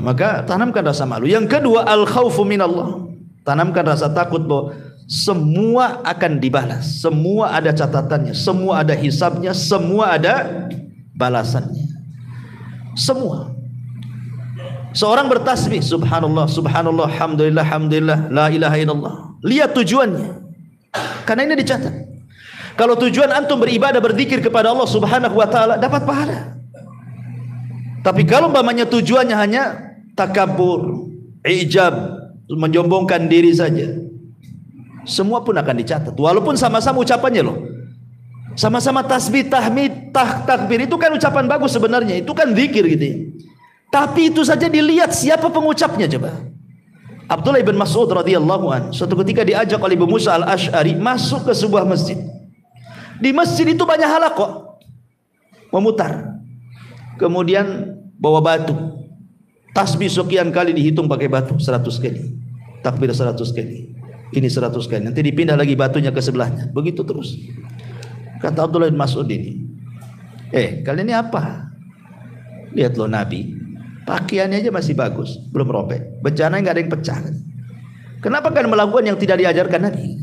Maka tanamkan rasa malu. Yang kedua, al khaufu minallah. Tanamkan rasa takut bahwa semua akan dibalas, semua ada catatannya, semua ada hisabnya, semua ada balasannya. Semua. Seorang bertasbih subhanallah, subhanallah, alhamdulillah, alhamdulillah, la ilaha illallah. Lihat tujuannya. Karena ini dicatat. Kalau tujuan antum beribadah, berzikir kepada Allah Subhanahu wa taala, dapat pahala. Tapi kalau umpamanya tujuannya hanya takabur, ijab, menyombongkan diri saja, semua pun akan dicatat. Walaupun sama-sama ucapannya loh. Sama-sama tasbih, tahmid, takbir, itu kan ucapan bagus sebenarnya, itu kan zikir gitu ya. Tapi itu saja dilihat siapa pengucapnya coba. Abdullah bin Mas'ud radhiyallahu an suatu ketika diajak oleh Abu Musa al-Ash'ari masuk ke sebuah masjid. Di masjid itu banyak halaqah memutar. Kemudian bawa batu. Tasbih sekian kali dihitung pakai batu 100 kali. Takbir 100 kali. Ini 100 kali. Nanti dipindah lagi batunya ke sebelahnya. Begitu terus. Kata Abdullah bin Mas'ud ini, kalian ini apa? Lihat loh Nabi, pakaiannya aja masih bagus, belum robek, bencananya nggak ada yang pecah. Kenapa kalian melakukan yang tidak diajarkan Nabi?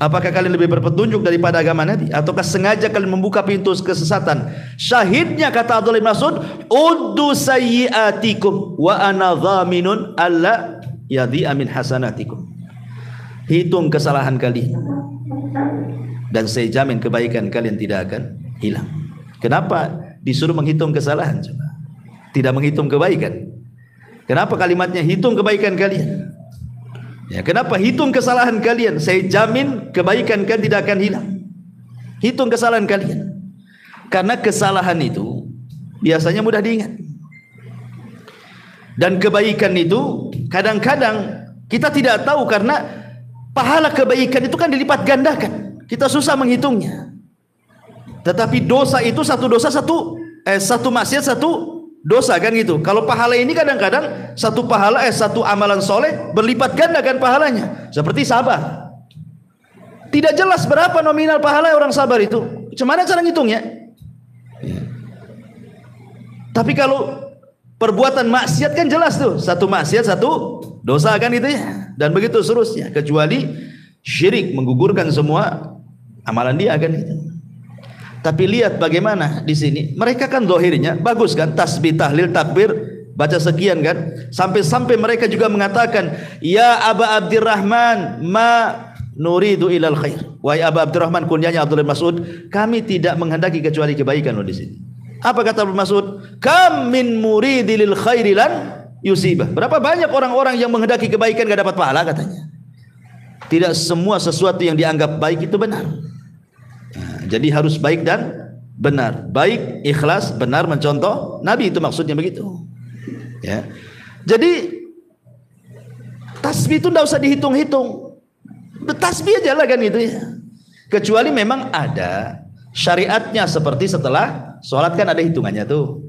Apakah kalian lebih berpetunjuk daripada agama Nabi? Ataukah sengaja kalian membuka pintu kesesatan? Syahidnya kata Abdullah bin Mas'ud, uddu sayyiatikum wa ana dhaminun alla yadhi'a min hasanatikum. Hitung kesalahan kalian dan saya jamin kebaikan kalian tidak akan hilang. Kenapa disuruh menghitung kesalahan coba? Tidak menghitung kebaikan. Kenapa kalimatnya hitung kebaikan kalian? Ya, kenapa hitung kesalahan kalian? Saya jamin kebaikan kalian tidak akan hilang. Hitung kesalahan kalian. Karena kesalahan itu biasanya mudah diingat. Dan kebaikan itu kadang-kadang kita tidak tahu karena pahala kebaikan itu kan dilipat gandakan. Kita susah menghitungnya. Tetapi dosa itu satu dosa satu maksiat satu dosa kan gitu. Kalau pahala ini kadang-kadang satu pahala satu amalan soleh berlipat ganda kan pahalanya. Seperti sabar. Tidak jelas berapa nominal pahala orang sabar itu. Gimana cara ngitungnya? Tapi kalau perbuatan maksiat kan jelas tuh. Satu maksiat satu dosa kan gitu ya. Dan begitu seterusnya. Kecuali syirik menggugurkan semua amalan dia kan itu. Tapi lihat bagaimana di sini. Mereka kan zahirnya bagus kan, tasbih, tahlil, takbir, baca sekian kan. Sampai-sampai mereka juga mengatakan, ya Aba Abdurrahman, ma nuridu ilal khair. Wahai Aba Abdurrahman, kunyanya Abdullah bin Mas'ud, kami tidak menghendaki kecuali kebaikan loh di sini. Apa kata Abdullah bin Mas'ud? Kam min muridil khairi lan yusibah. Berapa banyak orang-orang yang menghendaki kebaikan gak dapat pahala katanya. Tidak semua sesuatu yang dianggap baik itu benar. Nah, jadi harus baik dan benar. Baik, ikhlas, benar, mencontoh Nabi, itu maksudnya begitu. Ya. Jadi tasbih itu tidak usah dihitung-hitung. Tasbih aja lah kan itu ya. Kecuali memang ada syariatnya, seperti setelah sholat kan ada hitungannya tuh.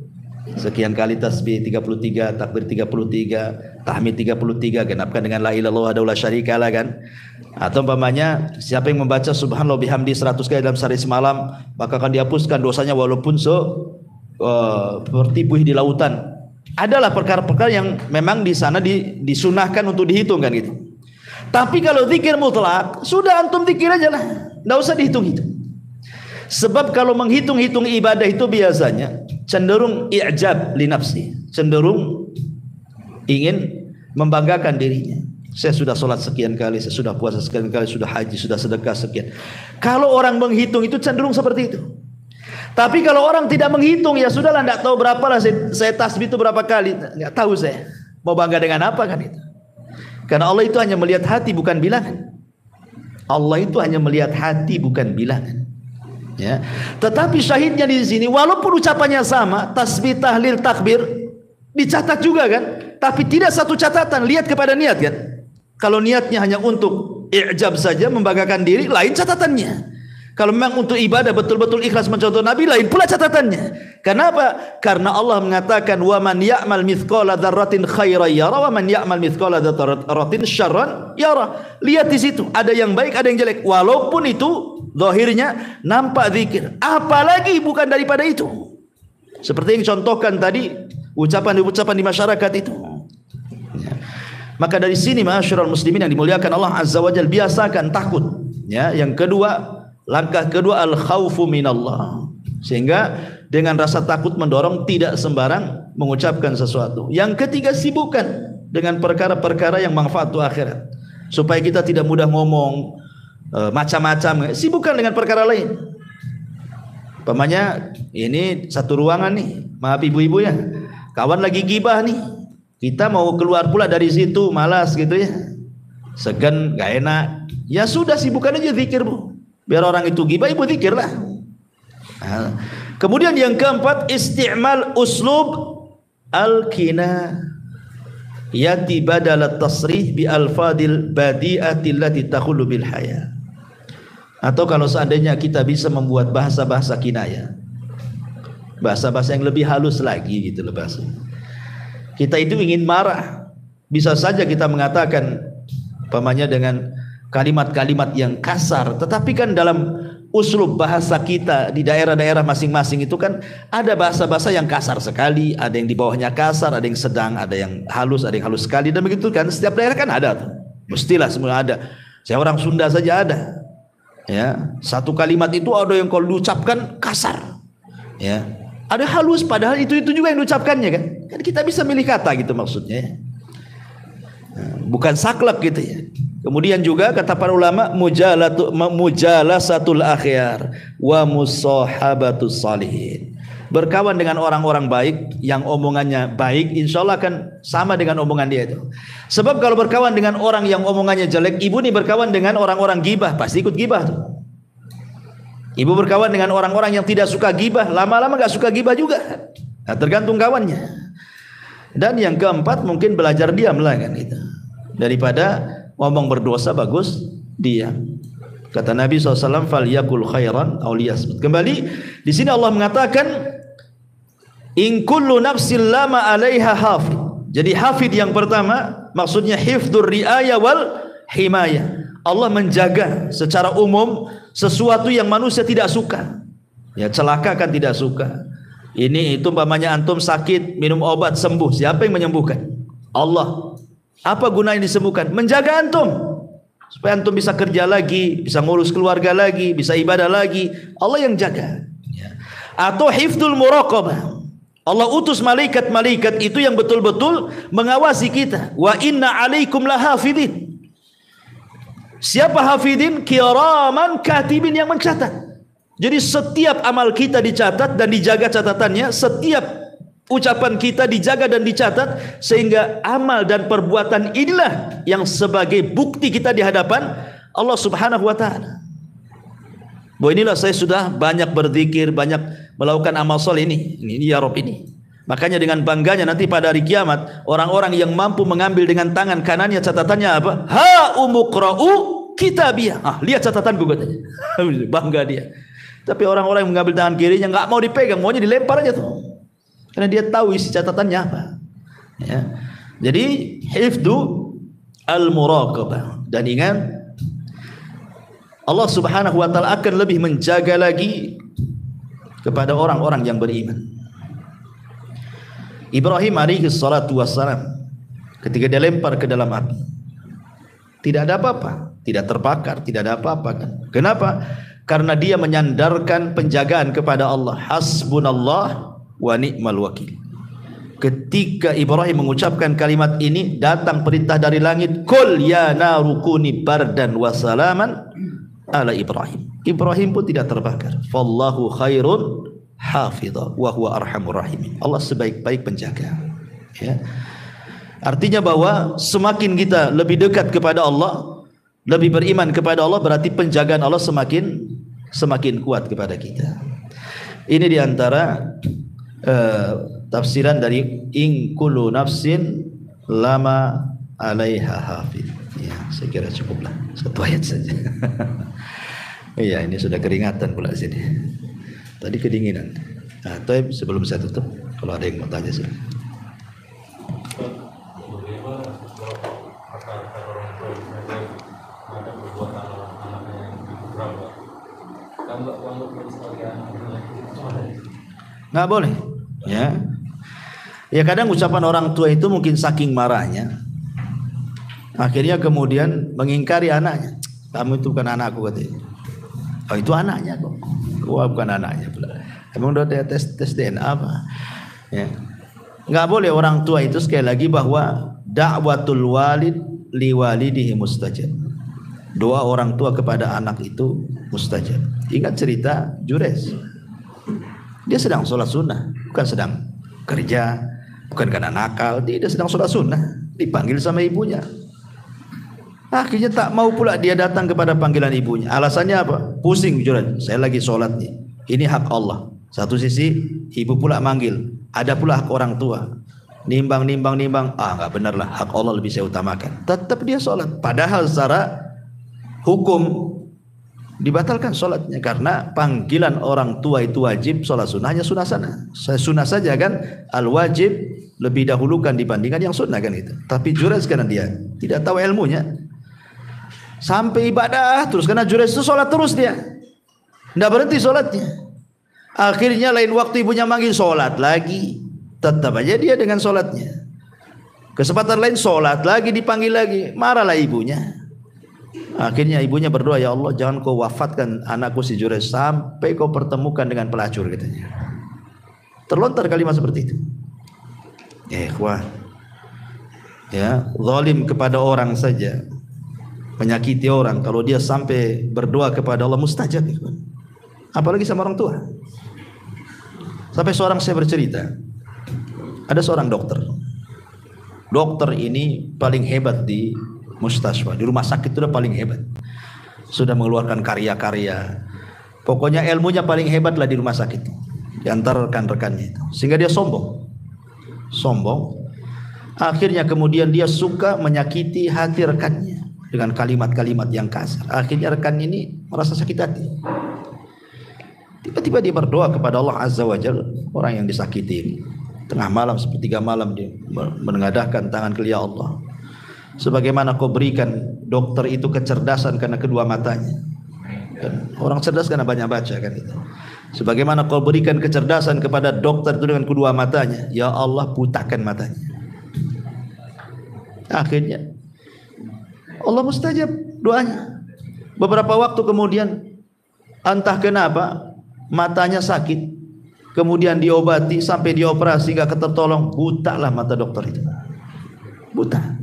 Sekian kali tasbih 33, takbir 33, tahmid 33, genapkan dengan la ilaha illallah wa la syarika lah kan. Atau umpamanya siapa yang membaca subhanallah bihamdi 100 kali dalam sehari semalam, maka akan dihapuskan dosanya walaupun seperti buih di lautan. Adalah perkara-perkara yang memang di sana disunahkan untuk dihitung kan gitu. Tapi kalau zikir mutlak, sudah antum zikir aja lah, enggak usah dihitung-hitung. Sebab kalau menghitung-hitung ibadah itu biasanya cenderung i'jab li nafsi, cenderung ingin membanggakan dirinya. Saya sudah sholat sekian kali, saya sudah puasa sekian kali, sudah haji, sudah sedekah sekian. Kalau orang menghitung itu cenderung seperti itu. Tapi kalau orang tidak menghitung, ya sudahlah, tidak tahu berapa lah saya tasbih itu berapa kali, nggak tahu saya. Mau bangga dengan apa kan itu? Karena Allah itu hanya melihat hati bukan bilangan. Allah itu hanya melihat hati bukan bilangan. Ya. Tetapi syahidnya di sini, walaupun ucapannya sama, tasbih, tahlil, takbir, dicatat juga kan? Tapi tidak satu catatan, lihat kepada niat kan? Kalau niatnya hanya untuk i'jab saja, membanggakan diri, lain catatannya. Kalau memang untuk ibadah betul-betul ikhlas mencontoh Nabi, lain pula catatannya. Kenapa? Karena Allah mengatakan wa man ya'mal mithqala dzarratin khairan yara wa man ya'mal mithqala dzarratin syarran yara. Lihat di situ, ada yang baik, ada yang jelek. Walaupun itu zahirnya nampak zikir, apalagi bukan daripada itu. Seperti yang contohkan tadi, ucapan-ucapan di masyarakat itu. Ya. Maka dari sini ma'asyiral muslimin yang dimuliakan Allah Azza wa Jalla, biasakan takut. Ya, yang kedua, langkah kedua al-khaufu minallah. Sehingga dengan rasa takut mendorong tidak sembarang mengucapkan sesuatu. Yang ketiga, sibukkan dengan perkara-perkara yang manfaat untuk akhirat. Supaya kita tidak mudah ngomong macam-macam. Sibukkan dengan perkara lain. Umpamanya ini satu ruangan nih, maaf ibu-ibu ya, kawan lagi gibah nih, kita mau keluar pula dari situ malas gitu ya, segan gak enak, ya sudah sibukkan aja zikir bu, biar orang itu gibah ibu zikir lah. Nah, kemudian yang keempat, isti'mal uslub al-kina yati badal at-tasrih bi alfadil badi'ati allati takhullu bil haya. Atau kalau seandainya kita bisa membuat bahasa-bahasa kinayah, bahasa-bahasa yang lebih halus lagi gitu loh bahasa. Kita itu ingin marah, bisa saja kita mengatakan umpamanya dengan kalimat-kalimat yang kasar, tetapi kan dalam uslub bahasa kita di daerah-daerah masing-masing itu kan ada bahasa-bahasa yang kasar sekali, ada yang di bawahnya kasar, ada yang sedang, ada yang halus, ada yang halus sekali, dan begitu kan setiap daerah kan ada tuh. Mestilah semua ada. Saya orang Sunda saja ada. Ya, satu kalimat itu ada yang kalau diucapkan kasar. Ya. Ada halus padahal itu juga yang diucapkannya kan. Kan kita bisa milih kata gitu maksudnya. Bukan saklek gitu ya. Kemudian juga kata para ulama mujalasatul akhyar wa musahabatus salihin. Berkawan dengan orang-orang baik yang omongannya baik, insya Allah akan sama dengan omongan dia itu. Sebab kalau berkawan dengan orang yang omongannya jelek, ibu nih berkawan dengan orang-orang gibah, pasti ikut gibah tuh. Ibu berkawan dengan orang-orang yang tidak suka gibah, lama-lama gak suka gibah juga. Nah, tergantung kawannya. Dan yang keempat, mungkin belajar diam lah kan itu. Daripada ngomong berdosa, bagus diam. Kata Nabi SAW, "Falyakul khairan aw liyasmut." Kembali di sini Allah mengatakan, "In kullu nafsin lama 'alaiha hafid." Jadi hafid yang pertama maksudnya hifdzur riayah wal himayah. Allah menjaga secara umum sesuatu yang manusia tidak suka. Ya, celaka kan tidak suka. Ini itu umpamanya antum sakit, minum obat sembuh. Siapa yang menyembuhkan? Allah. Apa gunanya disembuhkan? Menjaga antum. Supaya antum bisa kerja lagi, bisa ngurus keluarga lagi, bisa ibadah lagi. Allah yang jaga. Ya. Atau hifdzul muraqabah. Allah utus malaikat-malaikat itu yang betul-betul mengawasi kita. Wa inna alaikum lahafidin. Siapa hafidin? Kiraman katibin, yang mencatat. Jadi setiap amal kita dicatat dan dijaga catatannya. Setiap ucapan kita dijaga dan dicatat, sehingga amal dan perbuatan inilah yang sebagai bukti kita di hadapan Allah Subhanahu wa taala. Bahwa inilah saya sudah banyak berzikir, banyak melakukan amal soleh ini ya Rob ini. Makanya dengan bangganya nanti pada hari kiamat, orang-orang yang mampu mengambil dengan tangan kanannya catatannya apa? Ha umuqra'u kitabiyah. Ah, lihat catatanku katanya. Bangga dia. Tapi orang-orang yang mengambil tangan kirinya nggak mau dipegang, maunya dilempar aja tuh. Karena dia tahu isi catatannya apa. Ya. Jadi hifdzu al-muraqabah. Dan ingat, Allah Subhanahu wa taala akan lebih menjaga lagi kepada orang-orang yang beriman. Ibrahim alaihi salatu wassalam ketika dia lempar ke dalam api, tidak ada apa-apa, tidak terbakar, tidak ada apa-apa kan. Kenapa? Karena dia menyandarkan penjagaan kepada Allah. Hasbunallah wa ni'mal wakil. Ketika Ibrahim mengucapkan kalimat ini, datang perintah dari langit, "Qul ya naru kuni bardan wa salaman ala Ibrahim." Ibrahim pun tidak terbakar. Fallahu khairun hafidha wa huwa arhamur rahimin. Allah sebaik-baik penjaga. Ya. Artinya bahwa semakin kita lebih dekat kepada Allah, lebih beriman kepada Allah, berarti penjagaan Allah semakin kuat kepada kita. Ini diantara tafsiran dari in kullu nafsin lama alaiha hafid. Ya, saya kira cukuplah satu ayat saja. Iya, ini sudah keringatan pula sini. Tadi kedinginan. Nah, tapi sebelum saya tutup, kalau ada yang mau tanya sih. Nggak boleh, ya. Ya kadang ucapan orang tua itu mungkin saking marahnya, akhirnya kemudian mengingkari anaknya. Kamu itu bukan anakku katanya. Oh itu anaknya kok. Wah bukan anaknya pula. Emang udah tes DNA apa? Ya. Nggak boleh orang tua itu, sekali lagi, bahwa da'watul walid liwalidihi mustajab. Doa orang tua kepada anak itu mustajab. Ingat cerita Jures. Dia sedang sholat sunnah, bukan sedang kerja, bukan karena nakal. Dia sedang sholat sunnah, dipanggil sama ibunya. Akhirnya tak mau pula dia datang kepada panggilan ibunya. Alasannya apa? Pusing Jures, saya lagi sholat nih. Ini hak Allah. Satu sisi ibu pula manggil, ada pula hak orang tua. Nimbang. Nggak benar lah, hak Allah lebih saya utamakan. Tetap dia sholat. Padahal secara hukum dibatalkan sholatnya, karena panggilan orang tua itu wajib, sholat sunnahnya sunnah sana. Sunnah saja kan, al wajib lebih dahulukan dibandingkan yang sunnah kan itu. Tapi Jures karena dia tidak tahu ilmunya, sampai ibadah terus, karena Jures itu sholat terus, dia tidak berhenti sholatnya. Akhirnya lain waktu ibunya manggil, sholat lagi, tetap aja dia dengan sholatnya. Kesempatan lain sholat lagi, dipanggil lagi, marahlah ibunya. Akhirnya ibunya berdoa, ya Allah jangan kau wafatkan anakku si Jures sampai kau pertemukan dengan pelacur, katanya. Terlontar kalimat seperti itu. Ikhwan, ya, zalim kepada orang saja, menyakiti orang, kalau dia sampai berdoa kepada Allah mustajab, ikhwan. Apalagi sama orang tua. Sampai seorang saya bercerita, ada seorang dokter. Dokter ini paling hebat di mustaswa, di rumah sakit itu udah paling hebat. Sudah mengeluarkan karya-karya. Pokoknya ilmunya paling hebat lah di rumah sakit, di antara rekan-rekannya itu. Sehingga dia sombong. Akhirnya kemudian dia suka menyakiti hati rekannya dengan kalimat-kalimat yang kasar. Akhirnya rekan ini merasa sakit hati. Tiba-tiba dia berdoa kepada Allah Azza wa Jalla, orang yang disakiti ini. Tengah malam, sepertiga malam, dia menengadahkan tangan ke, ya Allah, sebagaimana kau berikan dokter itu kecerdasan karena kedua matanya. Dan orang cerdas karena banyak baca kan itu. Sebagaimana kau berikan kecerdasan kepada dokter itu dengan kedua matanya, ya Allah butakan matanya. Akhirnya Allah mustajab doanya. Beberapa waktu kemudian, entah kenapa matanya sakit, kemudian diobati sampai dioperasi gak tertolong, buta lah mata dokter itu. Buta.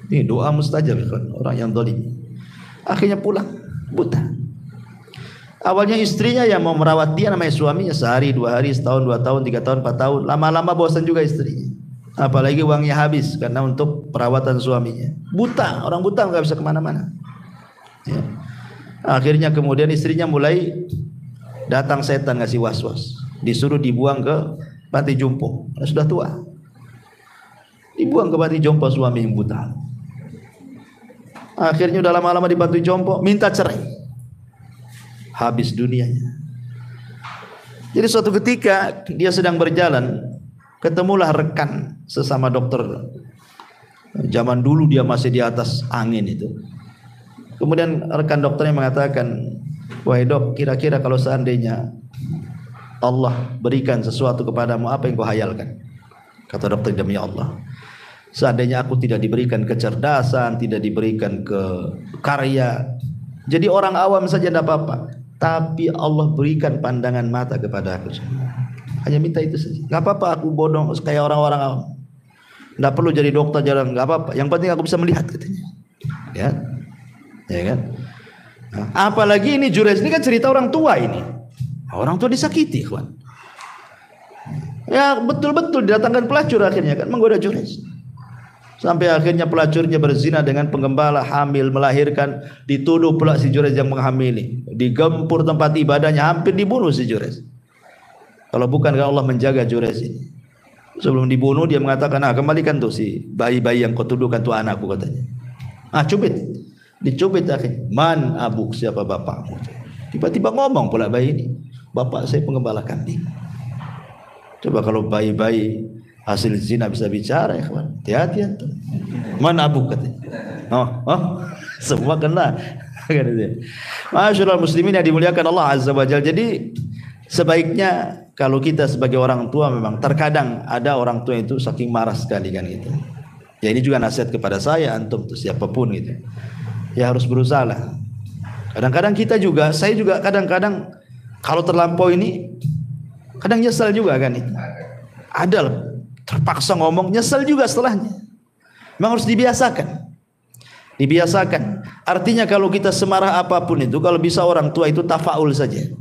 Ini doa mustajab kan, orang yang zalim. Akhirnya pulang buta. Awalnya istrinya yang mau merawat dia, namanya suaminya, sehari, 2 hari, setahun, 2 tahun, 3 tahun, 4 tahun. Lama-lama bosan juga istrinya. Apalagi uangnya habis karena untuk perawatan suaminya. Buta, orang buta nggak bisa kemana-mana. Ya. Akhirnya kemudian istrinya mulai datang setan ngasih was-was, disuruh dibuang ke panti jompo. Sudah tua, dibuang ke panti jompo suami yang buta. Akhirnya udah lama-lama di panti jompo, minta cerai, habis dunianya. Jadi suatu ketika dia sedang berjalan, ketemulah rekan sesama dokter. Zaman dulu dia masih di atas angin itu. Kemudian rekan dokternya mengatakan, wahai dok, kira-kira kalau seandainya Allah berikan sesuatu kepadamu, apa yang kau hayalkan? Kata dokter, demi Allah, seandainya aku tidak diberikan kecerdasan, tidak diberikan karya, jadi orang awam saja tidak apa-apa, tapi Allah berikan pandangan mata kepada aku. Hanya minta itu saja. Gak apa-apa aku bodoh kayak orang-orang awam, tidak perlu jadi dokter, jarang, gak apa-apa. Yang penting aku bisa melihat, katanya. Ya kan? Nah, apalagi ini Jurayj ini kan cerita orang tua ini. Orang tua disakiti, kawan. Ya betul-betul didatangkan pelacur akhirnya kan menggoda Jurayj. Sampai akhirnya pelacurnya berzina dengan penggembala, hamil, melahirkan, dituduh pula si Jurayj yang menghamili, digempur tempat ibadahnya, hampir dibunuh si Jurayj. Kalau bukan Allah menjaga Jurayj ini. Sebelum dibunuh dia mengatakan, kembalikan tuh si bayi-bayi yang kau tuduhkan tuh anakku, katanya. Cubit. Dicubit akhirnya. Man abuk, siapa bapakmu? Tiba-tiba ngomong pula bayi ini, bapak saya penggembala kambing. Coba kalau bayi-bayi hasil zina bisa bicara, ya kawan. Hati-hati tuh. Man abuk, katanya. Semua kena. Masyaallah muslimin yang dimuliakan Allah Azza wa Jalla. Jadi sebaiknya kalau kita sebagai orang tua, memang terkadang ada orang tua itu saking marah sekali kan gitu. Ya ini juga nasihat kepada saya, antum tuh siapapun gitu. Ya harus berusaha lah. Kadang-kadang kita juga, saya juga kadang-kadang kalau terlampau ini kadang nyesal juga kan itu. Ada loh, terpaksa ngomong nyesal juga setelahnya. Memang harus dibiasakan. Dibiasakan. Artinya kalau kita semarah apapun itu, kalau bisa orang tua itu tafaul saja.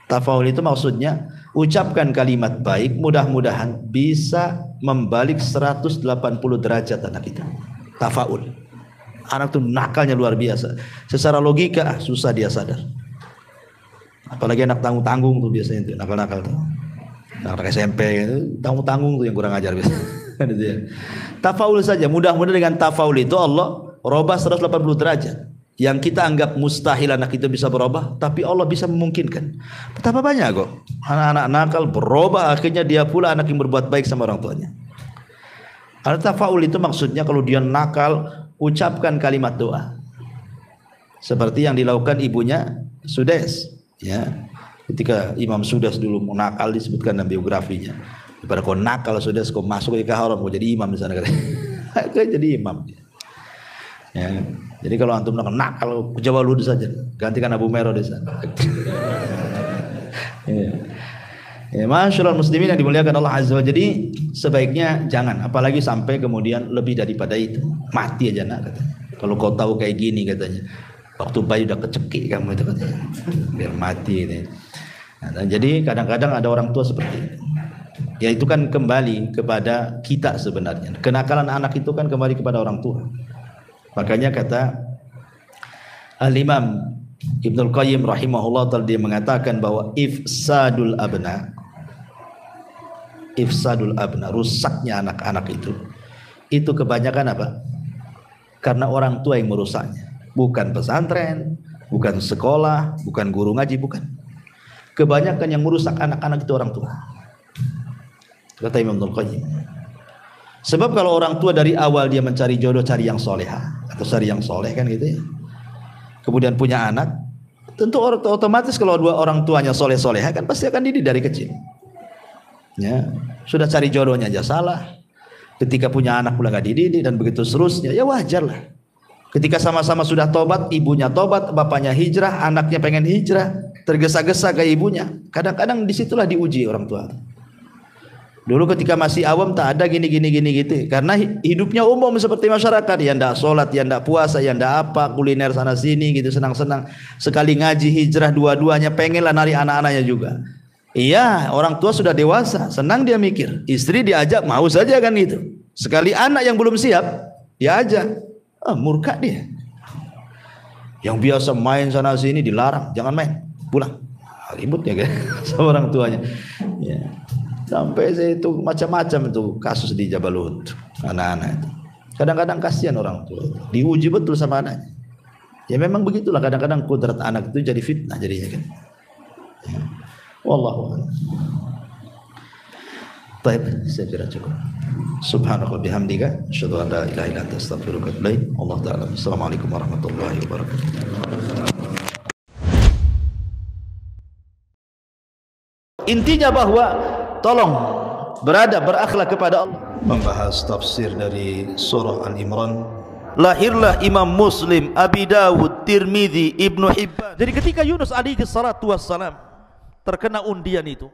Tafaul itu maksudnya ucapkan kalimat baik, mudah-mudahan bisa membalik 180 derajat anak kita. Tafaul. Anak tuh nakalnya luar biasa. Secara logika susah dia sadar. Apalagi anak tanggung-tanggung tuh biasanya tuh nakal-nakal tuh. Anak SMP itu tanggung-tanggung tuh yang kurang ajar biasanya. Tafaul saja. Mudah-mudahan dengan tafaul itu Allah robah 180 derajat. Yang kita anggap mustahil anak kita bisa berubah, tapi Allah bisa memungkinkan. Betapa banyak kok anak-anak nakal berubah, akhirnya dia pula anak yang berbuat baik sama orang tuanya. Karena tafaul itu maksudnya kalau dia nakal, ucapkan kalimat doa. Seperti yang dilakukan ibunya Sudes, ya. Ketika Imam Sudes dulu mau nakal, disebutkan dalam biografinya. Daripada kau nakal Sudes, kau masuk ke haram, kau jadi imam di sana, katanya. Jadi imam. Ya. Jadi kalau antum nakal, jawab lu saja, gantikan Abu Mero di sana. Ya, masyaallah muslimin yang dimuliakan Allah Azza wa Jalla. Jadi sebaiknya jangan, apalagi sampai kemudian lebih daripada itu. Mati aja nak, katanya. Kalau kau tahu kayak gini, katanya, waktu bayi udah kecekik kamu itu, katanya. Biar mati ini. Nah, jadi kadang-kadang ada orang tua seperti itu. Ya itu kan kembali kepada kita sebenarnya. Kenakalan anak itu kan kembali kepada orang tua. Makanya kata Al-Imam Ibnul Qayyim rahimahullah ta'ala, dia mengatakan bahwa ifsadul abna, rusaknya anak-anak itu kebanyakan apa? Karena orang tua yang merusaknya. Bukan pesantren, bukan sekolah, bukan guru ngaji, bukan. Kebanyakan yang merusak anak-anak itu orang tua. Kata Imam Ibnul Qayyim. Sebab kalau orang tua dari awal dia mencari jodoh, cari yang solehah atau cari yang soleh kan gitu ya. Kemudian punya anak, tentu otomatis kalau dua orang tuanya soleh-solehah kan pasti akan didik dari kecil. Ya, sudah cari jodohnya aja salah. Ketika punya anak pula gak dididik dan begitu seterusnya, ya wajar lah. Ketika sama-sama sudah tobat, ibunya tobat, bapaknya hijrah, anaknya pengen hijrah, tergesa-gesa ke ibunya. Kadang-kadang disitulah diuji orang tua. Dulu ketika masih awam tak ada gini gitu. Karena hidupnya umum seperti masyarakat, yang ndak sholat, yang ndak puasa, yang ndak apa, kuliner sana sini gitu, senang-senang. Sekali ngaji hijrah dua-duanya pengenlah nari anak-anaknya juga. Iya, orang tua sudah dewasa, senang dia mikir. Istri diajak mau saja kan gitu. Sekali anak yang belum siap diajak, murka dia. Yang biasa main sana sini dilarang, jangan main, pulang. Ribut ya kan sama orang tuanya. Ya. Sampai saya itu macam-macam itu kasus di Jabal Uhud, anak-anak itu. Kadang-kadang kasihan orang tua, diuji betul sama anaknya. Ya memang begitulah, kadang-kadang kudrat anak itu jadi fitnah jadinya kan. Ya. Wallahu a'lam. Baik, saya kira cukup. Subhanallah bihamdika asyhadu an la ilaha illa anta astaghfiruka wa atubu ilaik. Allah taala. Assalamualaikum warahmatullahi wabarakatuh. Intinya bahwa tolong berakhlak kepada Allah. Membahas tafsir dari surah Al-Imran. Lahirlah Imam Muslim, Abi Dawud, Tirmidzi, Ibnu Hibban. Jadi ketika Yunus alaihi salatu wassalam terkena undian itu,